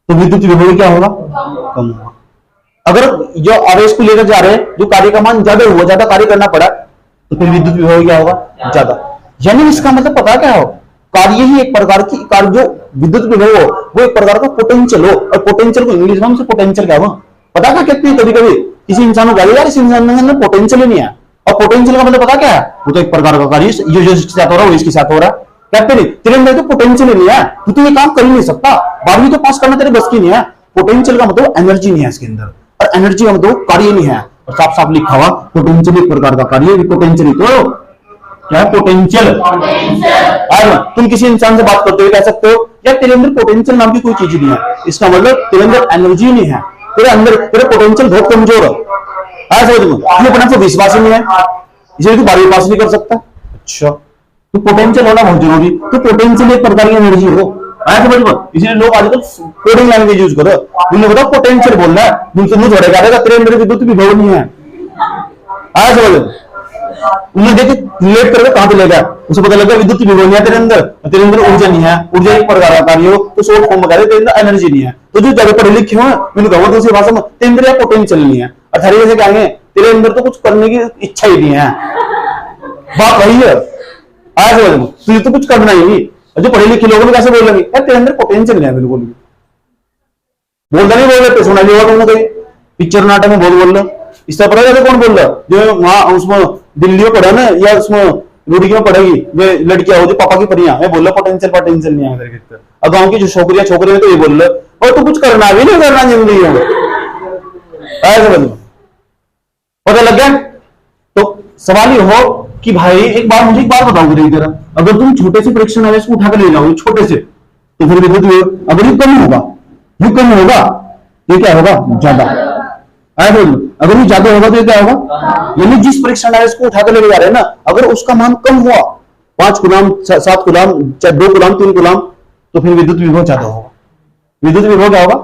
तो विद्युत विभव क्या होगा, कम होगा। अगर जो आवेश को लेकर जा रहे हैं, जो कार्य का मान ज्यादा हुआ, ज्यादा कार्य करना पड़ा, तो फिर विद्युत विभव क्या होगा, ज्यादा। यानी इसका मतलब पता क्या हो, कार्य ही एक प्रकार की कार्य, जो विद्युत विभव हो वो एक प्रकार का पोटेंशियल हो। और पोटेंशियल को इंग्लिश में पोटेंशियल क्या हो पता क्या कहते हैं। कभी कभी किसी इंसान को यार इस इंसान में पोटेंशियल ही नहीं है, और पोटेंशियल का मतलब पता क्या है, वो तो एक प्रकार का कार्य जो इसके साथ हो रहा है वो इसके साथ हो रहा है। कहते नहीं तेरे अंदर तो पोटेंशियल ही नहीं है, तू तो ये काम कर ही नहीं सकता, 12वीं तो पास करना तेरे बस की नहीं है। पोटेंशियल का मतलब एनर्जी नहीं है इसके अंदर, और एनर्जी का मतलब कार्य नहीं है। और साफ साफ लिखा हुआ पोटेंशियल एक प्रकार का कार्य, पोटेंशियल तो क्या है, पोटेंशियल। तुम किसी इंसान से बात करते हुए कह सकते हो यार तेरे अंदर पोटेंशियल नाम की कोई चीज नहीं है, इसका मतलब तेरे अंदर एनर्जी नहीं है, तेरे अंदर तेरा पोटेंशियल बहुत कमजोर है। समझ में, अपने से विश्वास ही नहीं है, इसलिए तू 12वीं पास नहीं कर सकता। अच्छा तो पोटेंशियल होना बहुत जरूरी, तो पोटेंशियल एक प्रकार की एनर्जी हो। समझ में, इसलिए लोग आजकल कोडिंग लैंग्वेज यूज करो, उन्हें बताओ पोटेंशियल बोलना है, तुमसे मुंह जोड़ेगा तेरे अंदर विद्युत विभव नहीं है। समझ उन्हें देखे रिलेट करके कहां पे ले गया, उसे पता लगा विद्युत विभव नहीं है तेरे अंदर ऊर्जा नहीं है, ऊर्जा एक प्रकार का कार्य हो, तो शॉर्ट फॉर्म में कह रहे तेरे अंदर एनर्जी नहीं है। तो जो ज्यादा पढ़े लिखे हो मैंने कहा दूसरी भाषा में तेरे अंदर पोटेंशियल नहीं है, और तरीके से कहेंगे तेरे अंदर तो कुछ करने की इच्छा ही नहीं है। बात वही है, तुझे तो कुछ करना ही नहीं। जो पढ़े लिखे लोगों ने कैसे बोलेंगे यार तेरे अंदर पोटेंशियल नहीं है, बिल्कुल बोलता नहीं, बोल रहे सुना नहीं होगा तुमने कहीं पिक्चर नाटक में बहुत बोल रहे। इस तरह पढ़ा कौन बोल रहा जो वहां उसमें दिल्ली में पढ़ा ना, या उसमें रूडी में पढ़ेगी वे लड़कियां हो जो पापा की परियां, मैं बोल रहा पोटेंशियल नहीं है मेरे। अब गाँव की जो छोकरियां तो ये बोल रहे और तो कुछ करना भी नहीं करना जिंदगी में, ऐसे पता लग गया। तो सवाल ये हो कि भाई एक बार मुझे एक बात बताओ जरा, अगर तुम छोटे से परीक्षण आवेश को उठाकर ले जाओगे छोटे से, तो फिर अगर ये कम होगा ये क्या होगा, ज्यादा। अगर ये ज्यादा होगा तो ये क्या होगा, यानी जिस परीक्षण आवेश को उठाकर लेके जा रहे हैं ना, अगर उसका मान कम हुआ 5 कूलम 7 कूलम 2 कूलम 3 कूलम, तो फिर विद्युत विभव ज्यादा होगा। विद्युत विभव क्या होगा,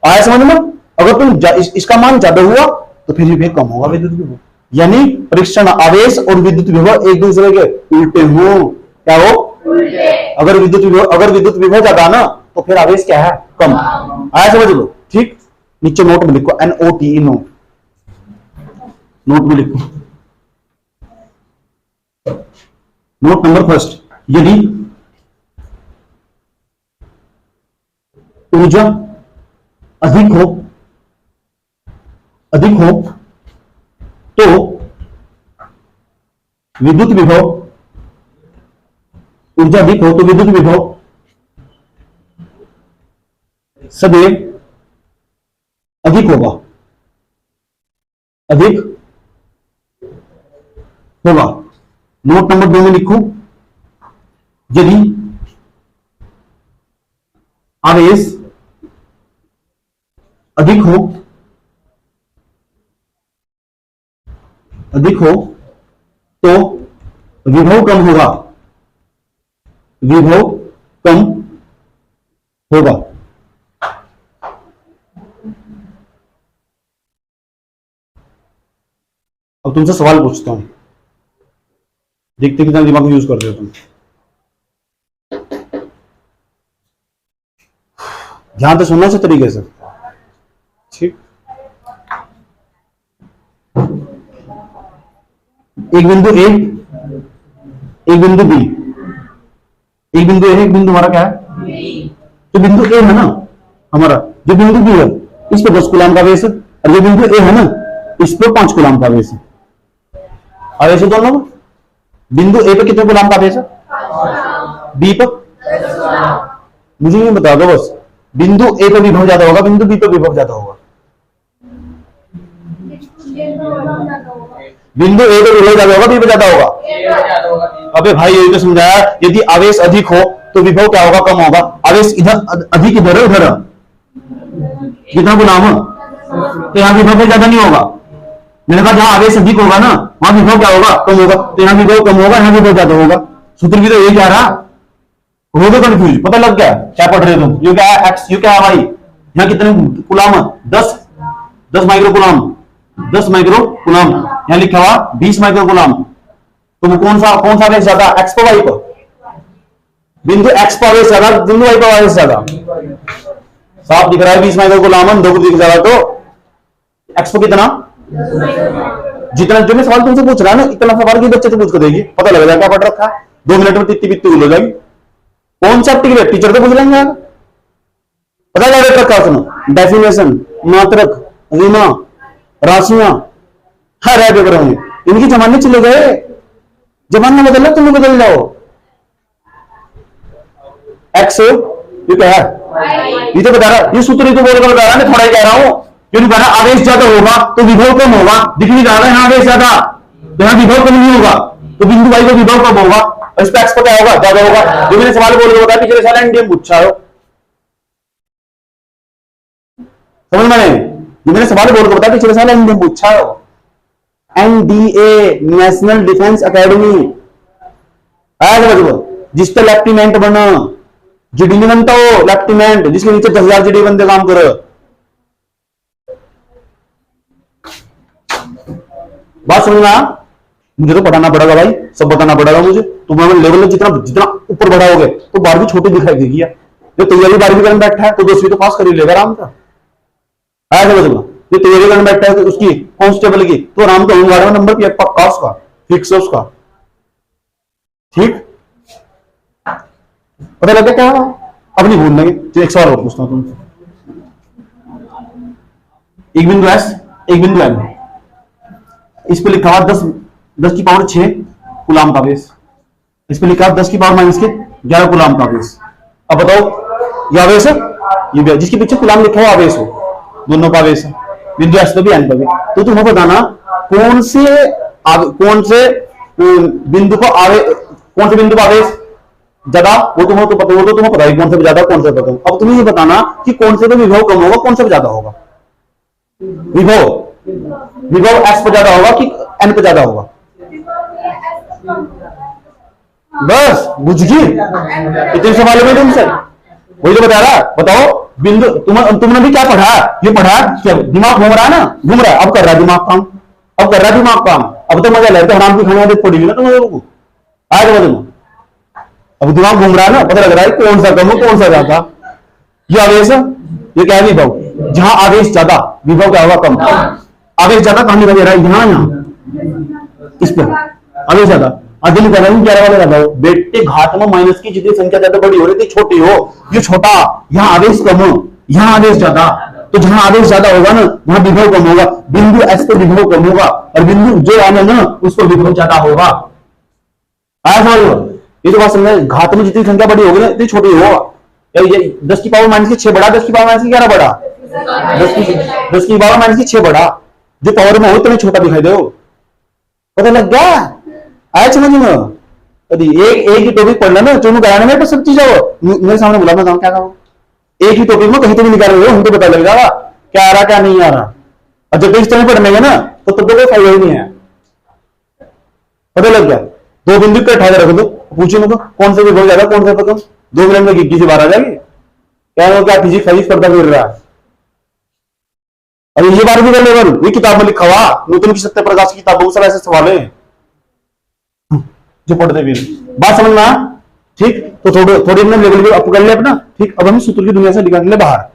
आया समझ में। अगर तुम इसका मान ज्यादा हुआ तो फिर भी कम होगा विद्युत विभव। यानी परीक्षण आवेश और विद्युत विभव एक दूसरे के उल्टे हो, क्या हो उल्टे। अगर विद्युत विभव ज्यादा ना तो फिर आवेश क्या है, कम। आया समझ लो, ठीक। नीचे नोट में लिखो NOTE, नोट में लिखो नोट नंबर फर्स्ट, यदि ऊर्जा अधिक हो तो विद्युत विभव, ऊर्जा अधिक हो तो विद्युत विभव सदैव अधिक होगा, नोट नंबर 2 में लिखो, यदि आवेश अधिक हो तो विभव कम होगा। अब तुमसे सवाल पूछता हूं, देखते कितना दिमाग यूज करते हो तुम। ध्यान से सुनना चाहिए तरीके से, ठीक। एक बिंदु A, एक बिंदु B, एक बिंदु A है, एक बिंदु हमारा क्या है, जो बिंदु A है ना हमारा, जो बिंदु B है इस पर 10 कूलम का आवेश, और जो बिंदु A है ना इस पे 5 गुलाम का आवेश है। आवेश है दोनों में। बिंदु ए पे कितने गुलाम का आवेश है? बी पे? मुझे ये बता दो बस, बिंदु ए पे विभव ज्यादा होगा, बिंदु बी पे विभव ज्यादा होगा? बिंदु ए पे विभव ज्यादा होगा, बी पे ज्यादा होगा? अबे भाई यही तो समझाया, यदि आवेश अधिक हो तो विभव क्या होगा? कम होगा। आवेश इधर अधिक, इधर है, उधर है, कितना गुलाम है तो यहाँ विभव ज्यादा नहीं होगा। मैंने कहा जहां आवेश अधिक होगा ना वहां विभव क्या होगा? कम होगा। तो यहाँ विभव कम होगा, यहाँ विभव ज्यादा होगा। सूत्र भी तो ये कह रहा, हो गए कंफ्यूज? पता लग गया क्या पढ़ रहे हो तुम? यू क्या है एक्स, यू क्या है वाई। यहाँ कितने गुलाम है? 10 माइक्रो गुलाम, 10 माइक्रो गुलाम। यहाँ लिखा हुआ 20 माइक्रो गुलाम। तो कौन सा आवेश ज्यादा? एक्स पर वाई पर? बिंदु एक्स पर आवेश ज्यादा, बिंदु वाई पर आवेश ज्यादा। साफ दिख रहा है 20 माइक्रो गुलाम, दो दिख ज्यादा। तो एक्स पर कितना? जितना जो मैं सवाल तुमसे पूछ रहा है ना, इतना सवाल की बच्चे तो पूछ कर देगी, पता लग जाएगा क्या पढ़ रखा है। 2 मिनट में तित्ती बित्ती हो जाएगी। कौन सा टिकट टीचर तो पूछ लेंगे, पता लग रहा है। सुनो, डेफिनेशन, मात्रक, रीमा, राशियां, हर है पेपर में। इनके जमाने चले गए, जमाना बदल, तुम बदल जाओ। एक्स ये क्या है? ये तो बता रहा, ये सूत्र ही तो बोल कर बता रहा, मैं थोड़ा ही कह रहा हूं। क्यों नहीं बता रहा? आवेश ज्यादा होगा तो विभव कम होगा। दिख नहीं रहा है यहाँ आवेश ज्यादा, तो यहाँ विभव कम नहीं होगा। तो बिंदु वाई का विभव कम होगा, और इस पे एक्स पर क्या होगा? ज्यादा होगा। जो मैंने सवाल बोल के बताया पिछले साल एनडीए पूछा हो, समझ में नहीं? जो मैंने सवाल बोल के बताया पिछले साल एनडीए पूछा हो। एनडीए, नेशनल डिफेंस अकेडमी, आया समझ? जिस पे लेफ्टिनेंट बना, जीडी नहीं बनता हो लेफ्टिनेंट, जिसके नीचे 10,000 जीडी बंदे काम करो। बात समझ में आया? मुझे तो पढ़ाना पड़ेगा भाई, सब बताना पड़ेगा मुझे। तुम्हारे लेवल में जितना जितना ऊपर बढ़ाओगे तो 12वीं छोटी दिखाई देगी यार। जो तैयारी 12वीं करने बैठा है तो 10वीं तो पास कर ही लेगा आराम से। आया समझ में? जो तैयारी करने बैठा है उसकी कांस्टेबल की, तो आराम से होमगार्ड में नंबर पक्का उसका, फिक्स है उसका। ठीक, पता लगा क्या? अब नहीं भूलने। तो एक सवाल और पूछता हूं तुमसे। एक बिंदु एस, एक बिंदु एम, इस पे लिखा हुआ 10 की पावर 6 गुलाम का आवेश। इस पे लिखा है 10 की पावर -11 गुलाम का आवेश। अब बताओ ये आवेश है, ये जिसके पीछे गुलाम लिखा हुआ आवेश हो, दोनों का आवेश है, बिंदु एस पे भी एन पे भी। तो तुम्हें बताना कौन से बिंदु को आवेश ज्यादा, वो तुम्हें तो पता, वो तो तुम्हें पता है कौन से पे ज्यादा कौन से पे कम। अब तुम्हें ये बताना कि कौन से पे विभव कम होगा, कौन से पे ज्यादा होगा। विभव एक्स पे ज्यादा होगा कि एन पे ज्यादा होगा? बस बुझ गई इतने सवाल में तुमसे, वही तो बता रहा। बताओ बिंदु, तुमने भी क्या पढ़ा? ये पढ़ा क्या? दिमाग घूम रहा है ना, घूम रहा है। अब कर रहा है दिमाग काम, अब कर रहा है दिमाग काम। अब तो मजा लगता है, हराम की खाने वाली पड़ी हुई ना तुम लोगों को। आज बताओ, अब दिमाग घूम रहा है ना, पता लग रहा है कौन सा कम हो कौन सा ज्यादा। ये आवेश है, ये क्या है? विभव। जहां आवेश ज्यादा विभव क्या होगा? कम। आवेश ज्यादा कहां लिखा रहा है? यहाँ इस पर आवेश ज्यादा, आगे लिखा रहा है 11 वाले लगाओ। बेटे घात में माइनस की जितनी संख्या ज्यादा बड़ी हो रही थी छोटी हो, ये छोटा, यहाँ आवेश कम हो, यहाँ आवेश ज्यादा। तो जहां आवेश ज्यादा होगा ना वहां विभव कम होगा। बिंदु एस पे विभव कम होगा, और बिंदु जो आने ना उस पर विभव ज्यादा होगा। आया समझ लो? ये तो बात समझ, घात में जितनी संख्या बड़ी होगी ना इतनी छोटी होगा। ये 10 की पावर -6 बड़ा, 10 की पावर -11 बड़ा, 10 की पावर -6 बड़ा। जो पावर में हो तो छोटा दिखाई दे। पता लग गया? आया समझ में? एक ही टॉपिक पढ़ लेना, चुनू कराने में सब चीज मेरे सामने बुला, मैं क्या करूं? एक ही टॉपिक में कहीं तो भी निकाल रहे हो, हमको पता लग जाएगा क्या आ रहा क्या नहीं आ रहा। और जब इस तरह पढ़ने ना तो तब कोई फायदा ही नहीं है। पता लग गया? 2 बिंदु पे उठा के रख दो, पूछो मुझको कौन से विभव ज्यादा कौन से पे कम। 2 मिनट में गिग्गी से बाहर आ जाएगी। क्या फिजिक्स पढ़ता फिर रहा है? अरे ये बार भी कर लेवल, ये किताब में लिखा हुआ, नूतन की सत्य प्रकाश की किताबों से ऐसे सवाल है जो पढ़ते भी। बात समझ में आया? ठीक, तो थोड़ी हमने लेवल भी अप कर लिया अपना। ठीक, अब हम सूत्र की दुनिया से निकाल ले बाहर।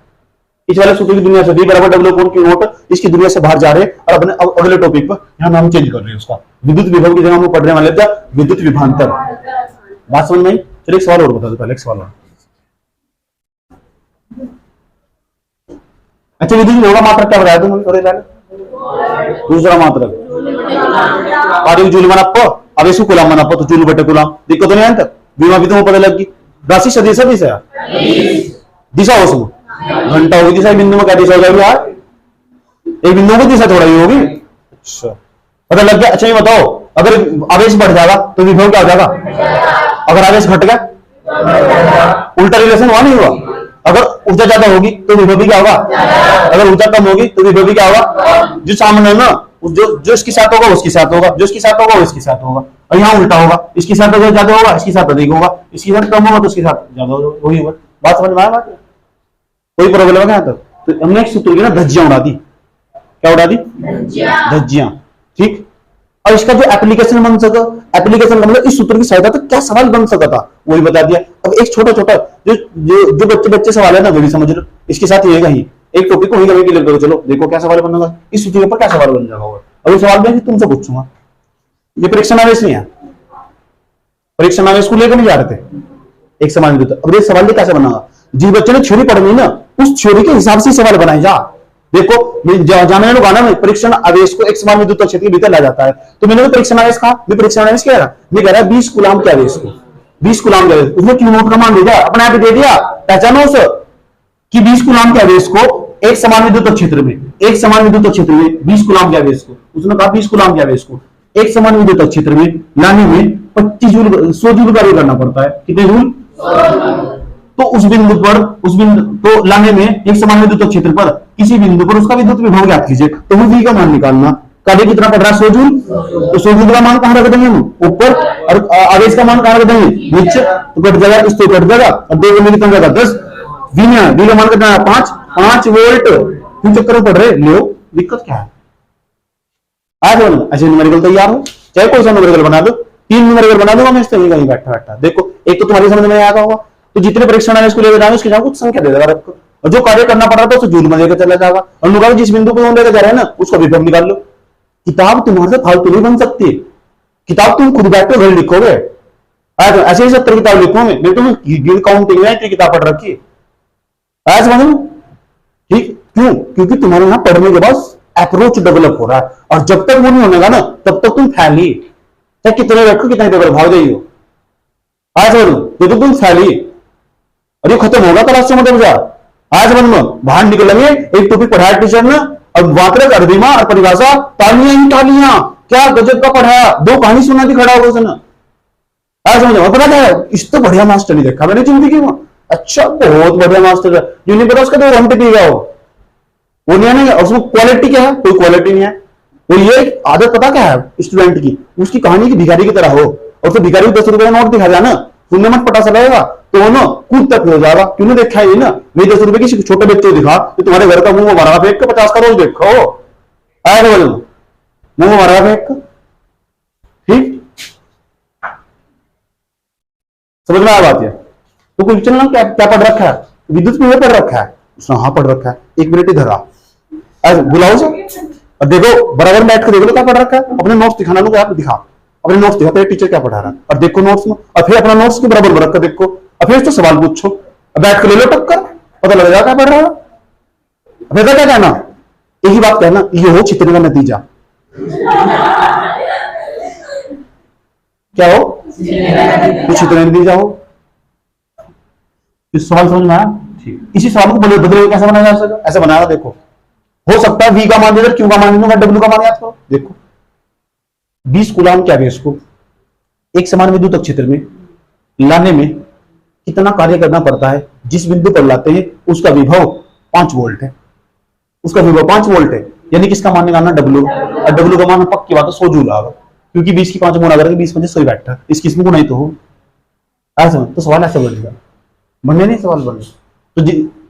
इस वाले सूत्र की दुनिया से D = W की नोट, इसकी दुनिया से बाहर जा रहे और अपने अगले टॉपिक पर यहाँ नाम चेंज कर रहे हैं उसका। विद्युत विभव की जगह हम पढ़ने वाले थे विद्युत विभवांतर। बात समझ में आई? चलिए एक सवाल और बता दो पहले, एक सवाल और। अच्छा विद्युत विभव का मात्रक क्या बताया तुम थोड़े पहले? दूसरा मात्रक कार्य जूल मन अप्पो आवेश कुलाम मन अप्पो तो जूल बटे कुलाम दिक्कत नहीं अंत बीमा भी तुम्हें पता लग गई राशि सदिश दिशा दिशा हो सुनो घंटा होगी दिशा बिंदु में क्या दिशा हो जाएगी यार एक बिंदु की दिशा थोड़ा ही होगी अच्छा पता लग गया अच्छा ये बताओ अगर आवेश बढ़ जाएगा तो विभव क्या हो जाएगा अगर आवेश घट गया उल्टा रिलेशन हुआ नहीं हुआ अगर ऊर्जा ज्यादा होगी तो विभव भी क्या होगा अगर ऊर्जा कम होगी तो विभव भी क्या होगा जो सामने है ना जो इसके साथ होगा उसके साथ होगा जो इसके साथ होगा उसके साथ होगा और यहाँ उल्टा होगा इसके साथ ज्यादा होगा इसके साथ अधिक होगा इसके साथ कम होगा तो उसके साथ ज्यादा होगा वही होगा बात समझ में आया बात कोई प्रॉब्लम है क्या तक तो हमने एक सूत्र की ना धज्जियां उड़ा दी क्या उड़ा दी धज्जियां ठीक और इसका जो एप्लीकेशन बन सका एप्लीकेशन का मतलब इस सूत्र की सहायता तो क्या सवाल बन सका था वही बता दिया अब एक छोटा छोटा जो बच्चे सवाल है ना वो भी समझ लो इसके साथ ये ही एक टॉपिक को वही कभी क्लियर करो चलो देखो क्या सवाल बनेगा इस सूत्र के ऊपर क्या सवाल बन जाएगा और ये सवाल मैं तुमसे पूछूंगा ये परीक्षा आवेश नहीं है परीक्षा आवेश को लेकर नहीं जा रहे थे एक समान विद्युत अब ये सवाल कैसे बनागा जिस बच्चे ने थ्योरी पढ़नी ना उस थ्योरी के हिसाब से सवाल बनाए जा देखो जाने लोग आना में परीक्षण आवेश को एक समान विद्युत क्षेत्र के भीतर ला जाता है तो मैंने परीक्षण आवेश कहा मैं परीक्षण आवेश कह रहा मैं कह रहा 20 कूलाम के आवेश को 20 कूलाम के आवेश उसने क्यू नोट का मान दिया अपने आप दे दिया पहचानो उस कि 20 कूलाम के आवेश को एक समान विद्युत क्षेत्र में एक समान विद्युत क्षेत्र में 20 कूलाम के आवेश को उसने कहा 20 कूलाम के आवेश को एक समान विद्युत क्षेत्र में लाने में 25 जूल 100 जूल कार्य करना पड़ता है कितने जूल तो उस बिंदु तो लाने में एक समान विद्युत क्षेत्र पर किसी बिंदु पर उसका विद्युत विभव ज्ञात कीजिए तो वो V का मान निकालना कार्य कितना पड़ रहा है 100 जूल तो 100 जूल का मान कहां रख देंगे हम ऊपर और आवेश का मान कहां रख देंगे नीचे तो कट जाएगा इस तो कट जाएगा और 2 में कितना जाएगा 10 V में V का मान कितना है 5 वोल्ट क्यों चक्कर में पड़ रहे लो दिक्कत क्या है आज बोलो ऐसे न्यूमेरिकल तैयार हो चाहे कोई सा न्यूमेरिकल बना दो 3 न्यूमेरिकल बना दूंगा मैं इस तरीके कहीं बैठा देखो एक तो तुम्हारी समझ में आया होगा तो जितने परीक्षण आने इसको लेकर जाओ उसके कुछ संख्या दे देगा आपको और जो कार्य करना पड़ रहा था उसे जूल में लेकर चला जाएगा और निकालो जिस बिंदु पर लेकर जा रहे हैं ना उसका विभव निकाल लो किताब तुम्हारे से फालतू नहीं बन सकती किताब तुम खुद बैठ कर घर लिखोगे ऐसे ही 70 किताब लिखोगे मैं तुम्हें काउंटिंग में इतनी किताब पढ़ रखी ऐसे समझ लो ठीक क्यों क्योंकि तुम्हारे यहाँ पढ़ने के बाद अप्रोच डेवलप हो रहा है और जब तक वो नहीं होगा ना तब तक तुम फैली चाहे कितने रखो कितने पेपर भाग जाइए आज समझ लो ये तो तुम फैली और ये खत्म होगा क्लास से मतलब आज मन में बाहर निकलेंगे एक टॉपिक पढ़ाया टीचर ने और वात्रक अर्धिमा और परिभाषा तालियां ही तालियां क्या गजब का पढ़ाया 2 कहानी सुना दी खड़ा होगा उसने आज समझ पता क्या इस तो बढ़िया मास्टर नहीं देखा मैंने जिंदगी में अच्छा बहुत बढ़िया मास्टर है जो नहीं पता उसका तो घंटे दी गया वो नहीं है ना उसमें क्वालिटी क्या है कोई क्वालिटी नहीं है वो ये आदत पता क्या है स्टूडेंट की उसकी कहानी की भिखारी की तरह हो और तो भिखारी को 10 रुपए का नोट दिखा जाए ना सुनने मत पता चलेगा तो वो ना कूद तक हो जाएगा क्यों देखा है ना मैं 10 रुपए किसी छोटे बच्चे को दिखा तो तुम्हारे घर का मुंह में मारा फेंक 50 का रोज देखो आया बोलो मुंह में मारा फेंक ठीक समझ में आया बात है तो कोई चलना क्या क्या पढ़ रखा है विद्युत में पढ़ रखा है उसने हाँ पढ़ रखा है 1 मिनट इधर आ बुलाओ से और देखो बराबर बैठ कर देखो क्या पढ़ रखा है अपने नोट्स दिखाना लोग आप दिखा अपने नोट्स दिखाते हैं टीचर क्या पढ़ा रहा है और देखो नोट्स में और फिर अपना नोट्स के बराबर रख कर देखो और फिर तो सवाल पूछो बैठ कर ले लो टक्कर पता लग जाएगा क्या पढ़ रहा है फिर क्या कहना यही बात कहना ये हो छितने का नतीजा क्या हो कुछ छितने नतीजा हो इस सवाल समझ में आया ठीक इसी सवाल को बदले कैसे बनाया जा सके ऐसे बनाया देखो हो सकता है V का मान देकर Q का मान दूंगा W का मान याद करो देखो 20 कूलाम के आवेश को एक समान विद्युत क्षेत्र में लाने में कितना कार्य करना पड़ता है जिस बिंदु पर लाते हैं उसका विभव 5 वोल्ट है उसका विभव 5 वोल्ट है यानी किसका मान निकालना W और W का मान पक्की बात है 100 जूल आएगा क्योंकि 20 की 5 गुणा करके 20 में 100 बैठता है इसकी इसमें गुना ही तो हो ऐसा तो सवाल ऐसा बनेगा बनने नहीं सवाल बने तो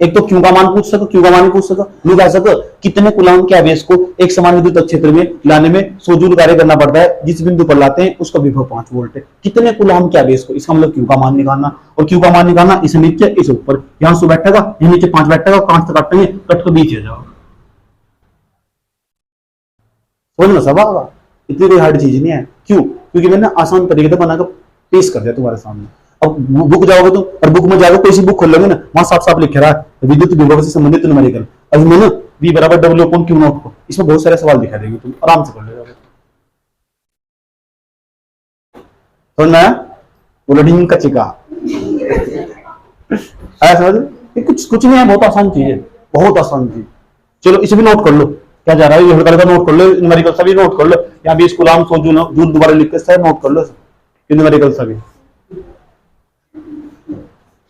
एक तो क्यों का मान पूछ सको क्यों का मान नहीं पूछ सको नहीं कह सको कितने कूलाम के आवेश को एक समान विद्युत क्षेत्र में लाने में 100 जूल कार्य करना पड़ता है जिस बिंदु पर लाते हैं उसका विभव 5 वोल्ट है कितने कूलाम के आवेश को इसका मतलब क्यों का मान निकालना और क्यों का मान निकालना इस नीचे इस ऊपर यहाँ 100 बैठेगा यहाँ नीचे 5 बैठेगा 5 तक काटेंगे कट के बीच आ जाओ समझ में सब आगा इतनी कोई हार्ड चीज नहीं है क्यों क्योंकि मैंने आसान तरीके से बनाकर पेश कर दिया तुम्हारे सामने अब बुक जाओगे तुम और बुक में जाओगे कोई सी बुक खोल लोगे ना वहां साफ साफ लिखा रहा है विद्युत विभव से संबंधित न्यूमेरिकल अब मैंने V बराबर W अपॉन Q नॉट को, इसमें बहुत सारे सवाल दिखा देंगे, तुम आराम से कर लेगा। समझ में आया? वो लडिंग का चिका आया समझ? ये कुछ नहीं है, बहुत आसान चीज है, बहुत आसान चीज। चलो इसे भी नोट कर लो, क्या जा रहा है ये हल्का हल्का नोट कर लो, न्यूमेरिकल सभी नोट कर लो, यहाँ भी स्कूल आम सोचू जून दोबारा लिख के नोट कर लो न्यूमेरिकल सभी।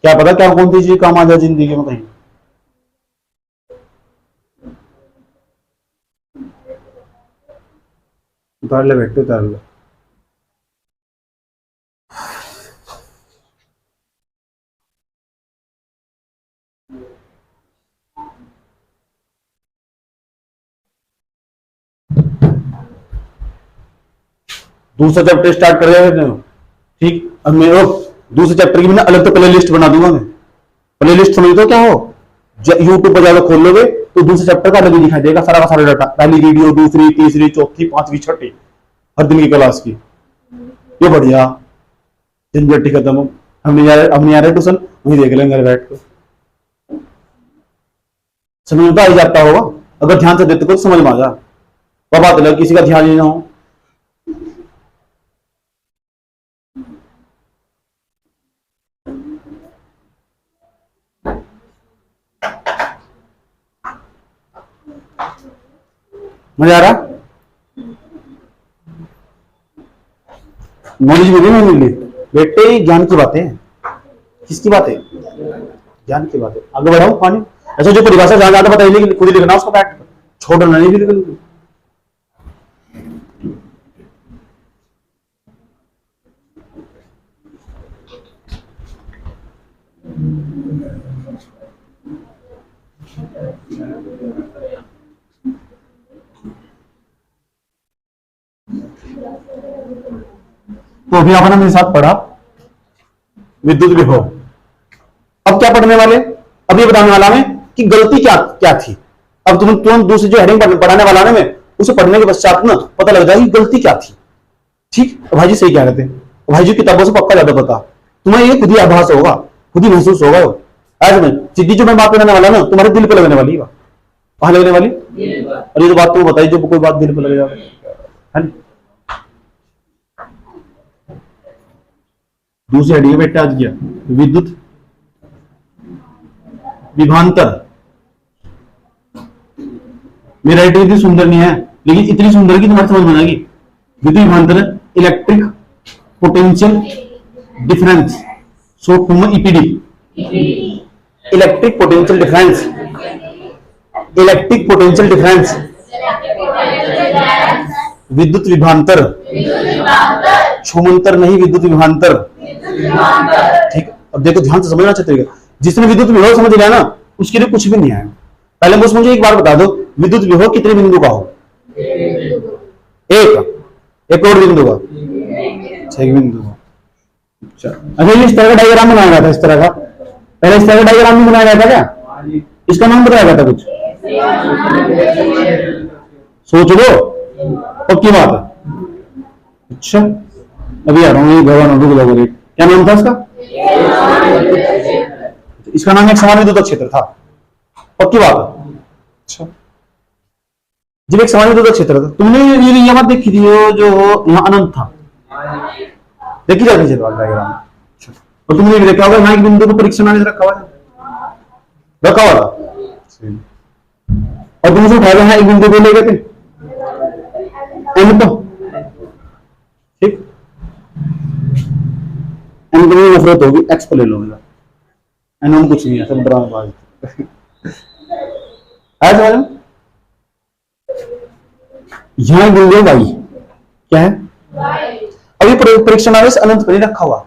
क्या पता क्या कौन सी चीज काम आ जाए जिंदगी में कहीं। उतार ले बेटे उतार ले। दूसरा चैप्टर स्टार्ट कर रहे हैं, ठीक। अब मैं दूसरे चैप्टर की भी ना अलग तो प्ले लिस्ट बना दूंगा मैं। प्ले लिस्ट समझ दो क्या हो, यूट्यूब पर ज्यादा खोल लोगे तो दूसरे चैप्टर का अलग ही दिखाई देगा, सारा का सारा डाटा, पहली वीडियो, दूसरी, तीसरी, चौथी, पांचवी, छठी, हर दिन की क्लास की। ये बढ़िया झंझट खत्म। हम नहीं आ रहे ट्यूशन, वही देख लेंगे बैठ के, समझ में तो आ ही जाता होगा अगर ध्यान से देते तो समझ में आ जा। बात अलग किसी का ध्यान ही ना हो। मजा आ रहा? नॉलेज मिली नहीं मिली बेटे? ज्ञान की बातें, किसकी बातें? ज्ञान की बातें। आगे बढ़ाओ पानी। ऐसा जो परिभाषा ज्यादा बताइए लेकिन खुद ही लिखना उसको बैठ छोड़ना नहीं बिल्कुल। तो अभी आपने मेरे साथ पढ़ा विद्युत विभव। अब क्या पढ़ने वाले? अब ये बताने वाला मैं कि गलती क्या क्या थी। अब तुम तुरंत दूसरी जो हेडिंग पढ़ाने वाला ना मैं, उसे पढ़ने के पश्चात ना पता लग जाएगी गलती क्या थी। ठीक, भाई जी सही कह रहे थे, भाई जी किताबों से पक्का ज्यादा पता, तुम्हें ये खुद ही आभास होगा, खुद ही महसूस होगा। आज में सीधी जो मैं बात करने वाला ना तुम्हारे दिल पे लगने वाली है। कहां लगने वाली? और ये तो बात तो बताई, जो कोई बात दिल पे लग जाए। दूसरी हेडिंग बेटा आज क्या? विद्युत विभांतर। मेरी राइटिंग इतनी सुंदर नहीं है लेकिन इतनी सुंदर की तुम्हारी समझ में आएगी। विद्युत विभांतर electric potential difference, short form में EPD. Electric potential difference, electric potential difference, विद्युत विभांतर, छूमंतर नहीं विद्युत विभांतर। ठीक, अब देखो ध्यान से समझना चाहिए। जिसने विद्युत विभव समझ लिया ना उसके लिए कुछ भी नहीं आया। पहले बस मुझे एक बार बता दो, विद्युत विभव कितने बिंदु का हो? एक और बिंदु का, 6 बिंदु का। अच्छा, अगर इस तरह का डायग्राम बनाया गया था, इस तरह का पहले इस तरह का डायग्राम नहीं बनाया गया था क्या? इसका नाम बताया गया था कुछ? सोच लो, पक्की बात है। अच्छा, अभी आ रहा हूँ। भगवान क्या नाम था इसका? इसका नाम एक समान विद्युत क्षेत्र था, पक्की बात है। अच्छा, जब एक समान विद्युत क्षेत्र था, तुमने ये बात देखी थी जो यहाँ अनंत था, देखी जाती है डायग्राम। और तुमने भी देखा होगा यहाँ एक बिंदु को परीक्षण आने से रखा हुआ था। और तुम उसे उठाया यहाँ एक बिंदु को ले गए थे एन को। ठीक, एन को नफरत होगी, एक्स को ले लो मेरा। एन में कुछ नहीं है, सब ड्रामेबाज। यहां बिंदु वाई क्या है? अभी परीक्षण आवेश अनंत पर नहीं रखा हुआ।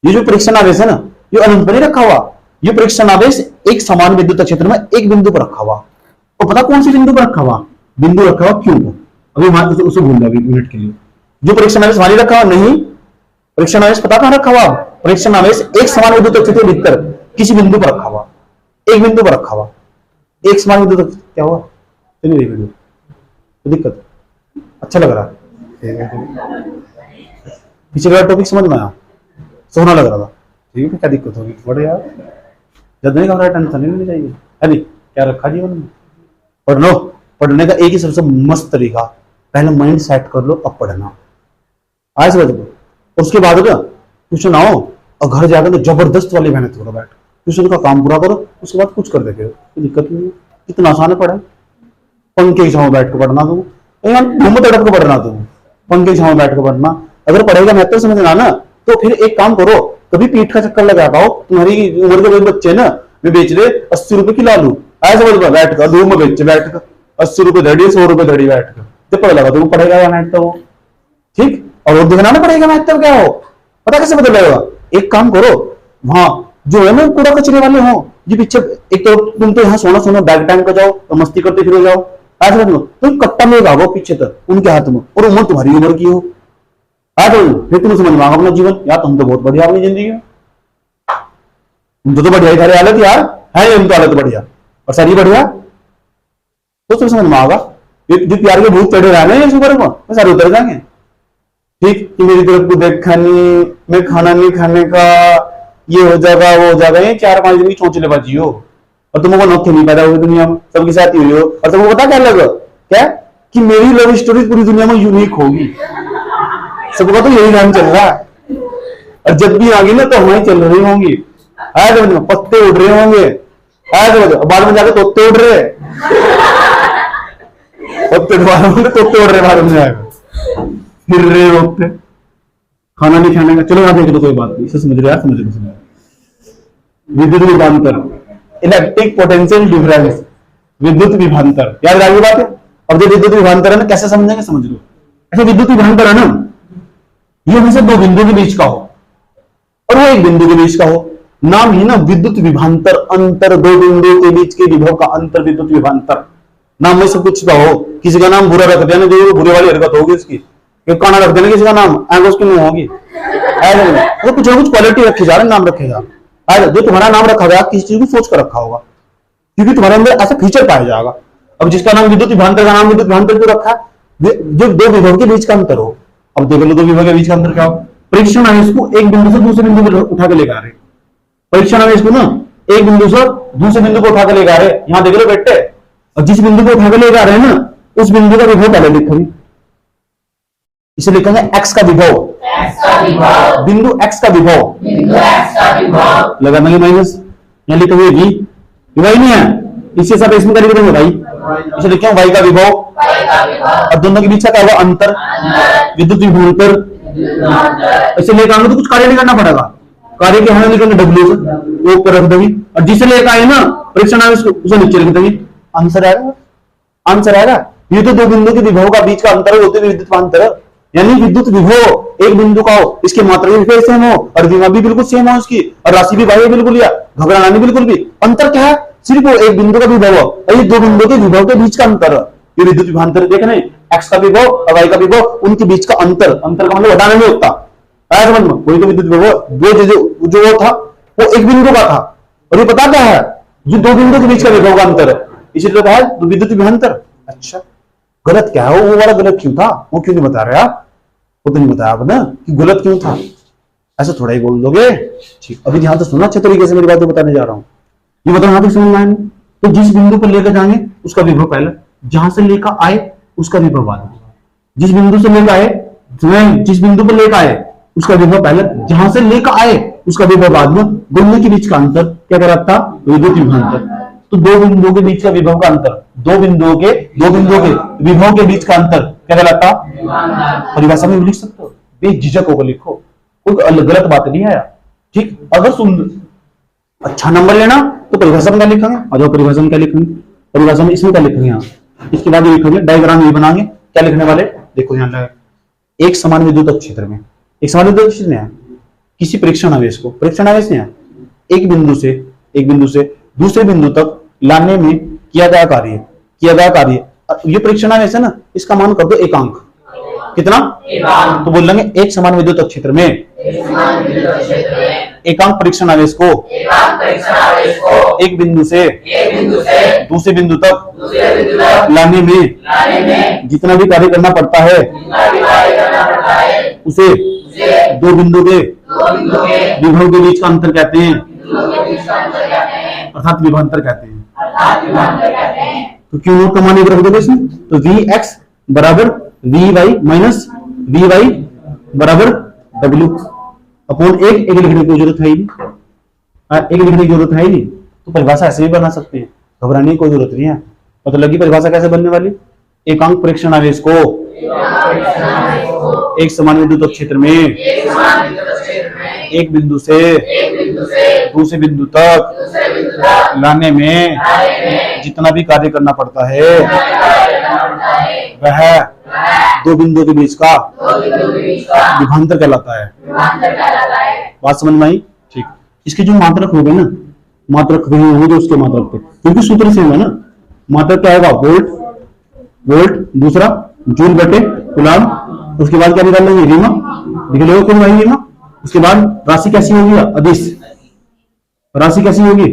ये जो परीक्षण आवेश है ना ये अनंत पर नहीं रखा हुआ। ये परीक्षण आवेश एक समान विद्युत क्षेत्र में एक बिंदु पर रखा हुआ। तो पता कौन सी बिंदु पर रखा हुआ? बिंदु रखा हुआ क्यू पर। अभी उसे भूल अभी मिनट के लिए। जो परीक्षण आवेश वहां रखा हुआ नहीं, परीक्षण आवेश पता कहां रखा हुआ? परीक्षण आवेश एक समान विद्युत क्षेत्र के भीतर किसी बिंदु पर रखा हुआ, एक बिंदु पर रखा हुआ। एक समान विद्युत क्या हुआ? दिक्कत अच्छा लग रहा है? पीछे का टॉपिक समझ में आया? सोना लग रहा था। ठीक है, क्या दिक्कत होगी? बड़े यार जब नहीं घबराए, टेंशन नहीं लेनी चाहिए है नहीं? क्या रखा जीवन में? पढ़ लो। पढ़ने का एक ही सबसे मस्त तरीका, पहले माइंड सेट कर लो, अब पढ़ना। आए समझ लो। उसके बाद ना ट्यूशन आओ और घर जाकर तो जबरदस्त वाली मेहनत करो, बैठ ट्यूशन का काम पूरा करो, उसके बाद कुछ कर देते हो, कोई दिक्कत नहीं है। कितना आसान है पढ़ाई। पंखे की छांव बैठ के पढ़ना तुम, घूमत तड़प के पढ़ना तुम, पंखे की छांव बैठ के पढ़ना। अगर पढ़ेगा महत्व समझना ना, तो फिर एक काम करो, कभी पीठ का चक्कर लगा पाओ, तुम्हारी उम्र के बच्चे ना वे बेच रहे 80 रुपए की लालू, ऐसे समझ बैठ कर धूम में बेच बैठ कर 80 रुपए धड़ी, 100 रुपए धड़ी बैठ कर, जब पता लगा तुम पढ़ेगा या महत्व हो, ठीक। और वो देखना ना पड़ेगा महत्व क्या हो, पता कैसे पता लगेगा। एक काम करो, वहां जो है ना कूड़ा कचरे वाले हो, ये पीछे एक तो तुम तो यहाँ सोना सोना बैग टाइम का जाओ और मस्ती करते फिर जाओ, आज समझ लो तुम कट्टा में भागो पीछे तक उनके हाथ में, और उम्र तुम्हारी उम्र की हो, आज फिर तुम समझ में अपना जीवन, यार तुम तो बहुत बढ़िया अपनी जिंदगी में, तुम तो बढ़िया सारी हालत यार है, उनकी हालत बढ़िया और सारी बढ़िया, तो तुम समझ में आगा। जो प्यार के भूत चढ़े रहने हैं इस ऊपर को सारे उतर जाएंगे, ठीक। कि मेरी तरफ को देखा नहीं, मैं खाना नहीं खाने का, ये हो जाएगा वो हो जाएगा, ये 4-5 दिन की चौंचलेबाजी हो, और तुमको नौखे नहीं पैदा हुई दुनिया में, सबके साथ ही हुई हो, और तुमको पता क्या लगा क्या कि मेरी लव स्टोरी पूरी दुनिया में यूनिक होगी, सबको तो यही नाम चल रहा है, और जब भी आगे ना तो हमारी चल रही होंगी, पत्ते उड़ रहे होंगे, बाद में जाकर तोते उड़ रहे, पत्ते तोते उड़ रहे बाद में जाकर फिर रहे रोकते, खाना नहीं खाने का। चलो यहाँ देख लो, कोई बात नहीं, समझ रहे यार, समझ रहे। विद्युत विभवांतर, इलेक्ट्रिक पोटेंशियल डिफरेंस, विद्युत विभवांतर, याद रखिए बात है। अब जो विद्युत विभवांतर है ना, कैसे समझेंगे समझ लो। ऐसे विद्युत विभवांतर है ना, ये हमेशा दो बिंदु के बीच का हो और वो एक बिंदु के बीच का हो, नाम ही ना विद्युत विभवांतर, अंतर दो बिंदु के बीच के विभव का अंतर विद्युत विभवांतर। नाम में सब कुछ का हो, किसी का नाम बुरा रख देना, जो बुरे वाली हरकत होगी उसकी, काना रख देना किसी का नाम, आगे उसकी नहीं होगी, तो कुछ ना कुछ क्वालिटी रखी जा रहा है, नाम रखेगा। जो तुम्हारा नाम रखा गया किसी चीज को सोच कर रखा होगा, क्योंकि तुम्हारे अंदर ऐसा फीचर पाया जाएगा। अब जिसका नाम विद्युत विभवांतर का नाम विद्युत विभवांतर क्यों रखा है, जो दो विभव के बीच का अंतर हो। अब देख लो दो विभव के बीच का अंतर क्या हो, परीक्षण आवेश को एक बिंदु से दूसरे बिंदु को उठा के लेकर आ रहे, परीक्षण आवेश को ना एक बिंदु से दूसरे बिंदु को उठा के लेकर आ रहे, यहाँ देख लो बेटे, और जिस बिंदु को उठा के लेकर आ रहे हैं ना, उस बिंदु का विभव पहले लिखोगे, इसे लिखेंगे x का विभव, बिंदु x का विभव, लगाना ये माइनस, यहाँ लिखेंगे v, y नहीं है, इससे सब इसमें क्या लिखेंगे भाई, इसे लिखेंगे y का विभव, और दोनों के बीच का क्या होगा अंतर, विद्युत विभवांतर। इसे लेकर आएंगे तो कुछ कार्य नहीं करना पड़ेगा, कार्य के हमें लिखेंगे w से, वो ऊपर रख देंगे, और जिसे लेकर आए ना परीक्षण आवेश उसे नीचे लिख देंगे, आंसर आएगा, आंसर आएगा। ये तो दो बिंदु के विभव का बीच का अंतर होते हुए विद्युत विभवांतर, यानी विद्युत विभव एक बिंदु का हो, इसकी मात्रा भी सेम हो, और दिशा भी बिल्कुल सेम हो उसकी, और राशि भी भाई बिल्कुल, या घबराना नहीं बिल्कुल भी। अंतर क्या है, सिर्फ एक बिंदु का विभव और ये दो बिंदु के विभव के बीच का अंतर, ये विद्युत विभवांतर देख रहे हैं, एक्स का विभव और वाई का विभव, उनके बीच का अंतर, अंतर का मतलब घटाना नहीं होता, समझ में। कोई तो विद्युत विभव जो वो था वो एक बिंदु का था, और ये पता क्या है, ये दो बिंदु के बीच का विभव का अंतर है, इसलिए कहा विद्युत विभवांतर। अच्छा गलत क्या है, वो वाला गलत क्यों था, वो क्यों नहीं बता रहे आप, वो तो नहीं बताया आप ना कि गलत क्यों था, ऐसे थोड़ा ही बोल दोगे। ठीक, अभी ध्यान तो सुनना अच्छे तरीके से, मेरी बात बताने जा रहा हूं, ये बताना आप समझ में आए। तो जिस बिंदु पर लेकर जाएंगे उसका विभव पहले, जहां से लेकर आए उसका विभव बाद में, जिस बिंदु से लेकर आए, जिस बिंदु पर लेकर आए उसका विभव पहले, जहां से लेकर आए उसका विभव बाद में, दोनों के बीच का अंतर क्या कहलाता, विद्युत विभवांतर। तो दो बिंदुओं के बीच का विभव का अंतर, दो बिंदुओं के विभव के बीच का अंतर क्या कहलाता, परिभाषा में लिख सकते हो, बेझिझक होकर लिखो, कोई गलत बात नहीं आया। ठीक, अगर सुन अच्छा नंबर लेना तो परिभाषा में क्या लिखेंगे, और जो परिभाषा में क्या लिखेंगे, परिभाषा में इसमें क्या लिखेंगे, यहाँ इसके बाद ये लिखेंगे, डायग्राम ये बनाएंगे, क्या लिखने वाले देखो यहाँ, एक समान विद्युत क्षेत्र में, एक समान विद्युत क्षेत्र में किसी परीक्षण आवेश को, परीक्षण आवेश ने एक बिंदु से दूसरे बिंदु तक लाने में किया गया कार्य, ये परीक्षण आवेश है ना, इसका मान कर दो एकांक, कितना, तो बोल लेंगे एक समान विद्युत क्षेत्र में एकांक परीक्षण आवेश को एक बिंदु से दूसरे बिंदु तक लाने में जितना भी कार्य करना पड़ता है उसे दो बिंदु के विभव के बीच का अंतर कहते हैं, अर्थात विभवांतर कहते हैं। तो क्यू नोट का मान एक रख दोगे इसमें, तो वी एक्स बराबर V Y minus V Y बराबर डब्ल्यू अपॉन एक लिखने की जरूरत है ही नहीं, एक लिखने की जरूरत है ही नहीं। तो परिभाषा ऐसे भी बना सकते हैं, घबराने की कोई जरूरत नहीं है। पता लगी परिभाषा कैसे बनने वाली। एकांक परीक्षण आवेश को एक समान विद्युत क्षेत्र में एक बिंदु से दूसरे बिंदु तक लाने में जितना भी कार्य करना पड़ता है वह दो बिंदुओं के बीच का विभवांतर कहलाता है। बात समझ में आई? ठीक। इसके जो मात्रक हो गए ना, मात्रक वही होंगे उसके मात्रक पे, क्योंकि सूत्र सेम है ना। मात्रक क्या होगा? वोल्ट, दूसरा जूल बटे कूलम, उसके बाद क्या निकाल लेंगे? रीमा, लिख लो क्यों भाई रीमा। उसके बाद राशि कैसी होगी? अदिश। राशि कैसी होगी?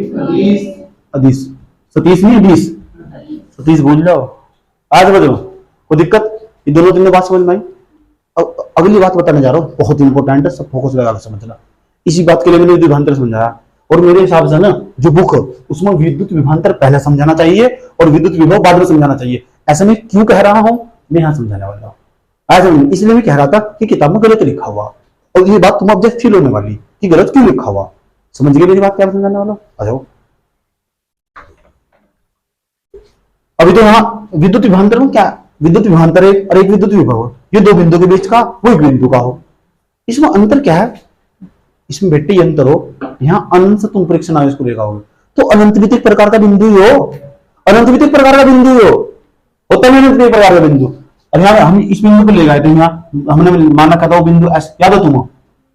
अदिश। सतीश नहीं अदिश, सतीश भूल जाओ। आज समझो कोई दिक्कत? ये दोनों दिन में बात समझ में आई। अगली बात बताने जा रहा हूँ, बहुत इंपॉर्टेंट है, सब फोकस लगा के समझना। इसी बात के लिए मैंने विभवांतर समझाया, और मेरे हिसाब से ना जो बुक है उसमें विद्युत विभवांतर पहले समझाना चाहिए और विद्युत विभव बाद में समझाना चाहिए। ऐसा मैं क्यों कह रहा हूं, मैं यहां समझाने वाला हूं। ऐसा इसलिए मैं कह रहा था कि किताब में गलत लिखा हुआ, और ये बात तुम अब जस्ट फील होने वाली कि गलत क्यों लिखा हुआ। समझ गए मेरी बात क्या समझाने वाला? आ जाओ। अभी तो यहाँ विद्युत विभवांतर में क्या, विद्युत विभवांतर है और एक विद्युत विभव, ये दो बिंदु के बीच का वो एक बिंदु का हो। इसमें अंतर क्या है? इसमें बेटे ये अंतर हो, यहाँ अनंत से तुम परीक्षण आवेश को लेगा हो तो अनंत भी एक प्रकार का बिंदु ही हो, अनंत भी एक प्रकार का बिंदु हो, होता है अनंत एक प्रकार का बिंदु। और यहाँ हम इस बिंदु को ले गए, तो यहाँ हमने माना था वो बिंदु एस, याद हो तुम्हें?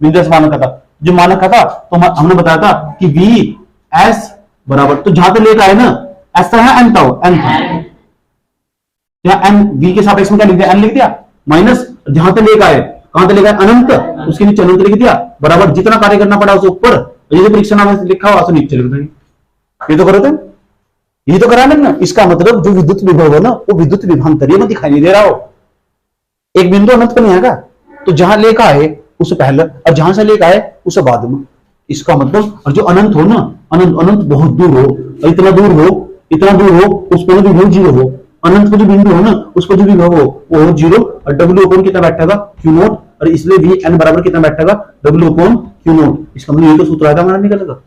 बिंदु एस माना था, जो माना था तो हमने बताया था कि वी एस बराबर, तो जहां पे लेकर आए ना एस है एन था, एन था यहाँ एन, वी के सापेक्ष में क्या लिख दिया? एन लिख दिया, माइनस जहां पे लेकर आए, कहां तक लेकर आए? अनंत, उसके नीचे अनंत लिख दिया, बराबर जितना कार्य करना पड़ा उसे ऊपर, ये जो परीक्षा नाम लिखा हुआ नीचे लिख देंगे। ये तो करो थे, ये तो करा ना। इसका मतलब जो विद्युत विभव है ना वो विद्युत विभवांतरीय में दिखाई नहीं दे रहा हो। एक बिंदु अनंत पे नहीं आएगा, तो जहां लेकर आए उससे पहले और जहां से लेकर आए उससे बाद में। इसका मतलब, और जो अनंत हो ना, अनंत बहुत दूर हो, और इतना दूर हो उस पर विभव जीरो हो। अनंत का जो बिंदु हो ना उस पर जो विभव हो वो हो जीरो, और डब्ल्यू अपॉन कितना बैठेगा? क्यू नोट, और इसलिए वी एन बराबर कितना बैठेगा? W upon Q note. इसका मतलब ये तो सूत्र आएगा हमारा निकलेगा,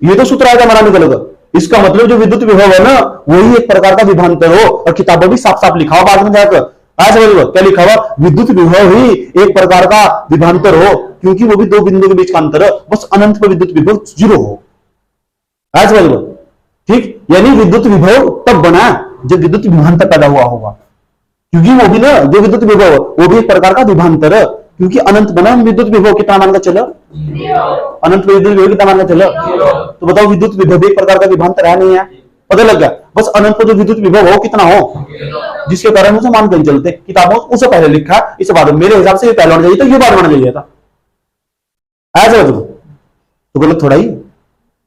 ये तो सूत्र आएगा हमारा निकलेगा। इसका मतलब जो विद्युत विभव है ना वही एक प्रकार का विभवांतर हो, और किताबों भी साफ साफ लिखा हुआ बाद में जाकर। आज क्या लिखा हुआ? विद्युत विभव ही एक प्रकार का विभवांतर हो, क्योंकि वो भी दो बिंदु के बीच का अंतर है, बस अनंत पर विद्युत विभव जीरो हो। आज ठीक, यानी विद्युत विभव तब बना जब विद्युत विभवांतर पैदा हुआ होगा, क्योंकि वो भी ना जो विद्युत विभव वो भी एक प्रकार का विभवांतर है, क्योंकि अनंत बना विद्युत विभव कितना मान का चला? अनंत विद्युत विभव कितना मान का चला? तो बताओ विद्युत विभव एक प्रकार का विभवांतर है नहीं है? पता लग गया। बस अनंत जो विद्युत विभव हो कितना हो, जिसके कारण उसे मान कर चलते। किताबों उसे पहले लिखा, इसे बाद में। मेरे हिसाब से ये पहले होना चाहिए था, ये बाद होना चाहिए था। ऐसा तो गलत थोड़ा ही।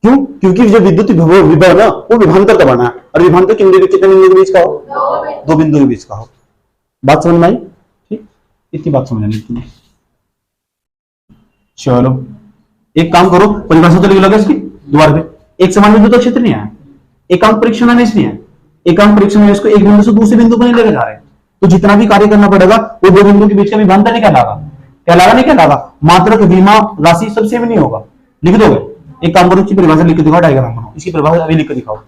क्यों? क्योंकि जो विद्युत विभव ना वो विभवांतर का बना है, और विभवांतर कितने बिंदु के बीच का हो? दो बिंदु के बीच का हो। बात समझ में आई? ठीक, इतनी बात समझ लेनी। चलो एक काम करो, परिभाषा तो लिख लो इसकी द्वार पे। एक समान विद्युत क्षेत्र नहीं है, एकांक परीक्षण आवेश नहीं है। एकांक परीक्षण आवेश को एक बिंदु से दूसरे बिंदु पर नहीं लेकर जा रहे, तो जितना भी कार्य करना पड़ेगा वो दो बिंदु के बीच का विभवांतर नहीं कहलागा। मात्रक, विमा, राशि सब सेम नहीं होगा। लिख दोगे? एक काम करो, इसकी परिभाषा लिख के दिखाओ, डायग्राम बनाओ, इसकी परिभाषा अभी लिख के दिखाओ।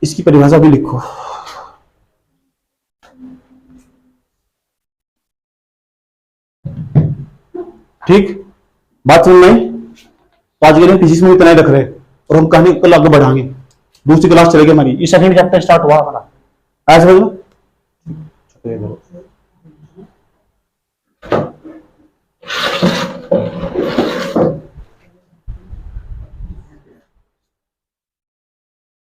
इसकी परिभाषा भी लिखो। ठीक, बात समझ में आई? तो आज के लिए फिजिक्स में इतना ही रख रहे, और हम कहानी कल आगे बढ़ाएंगे। दूसरी क्लास चलेगी हमारी, ये सेकंड चैप्टर स्टार्ट हुआ हमारा। आज समझ लो।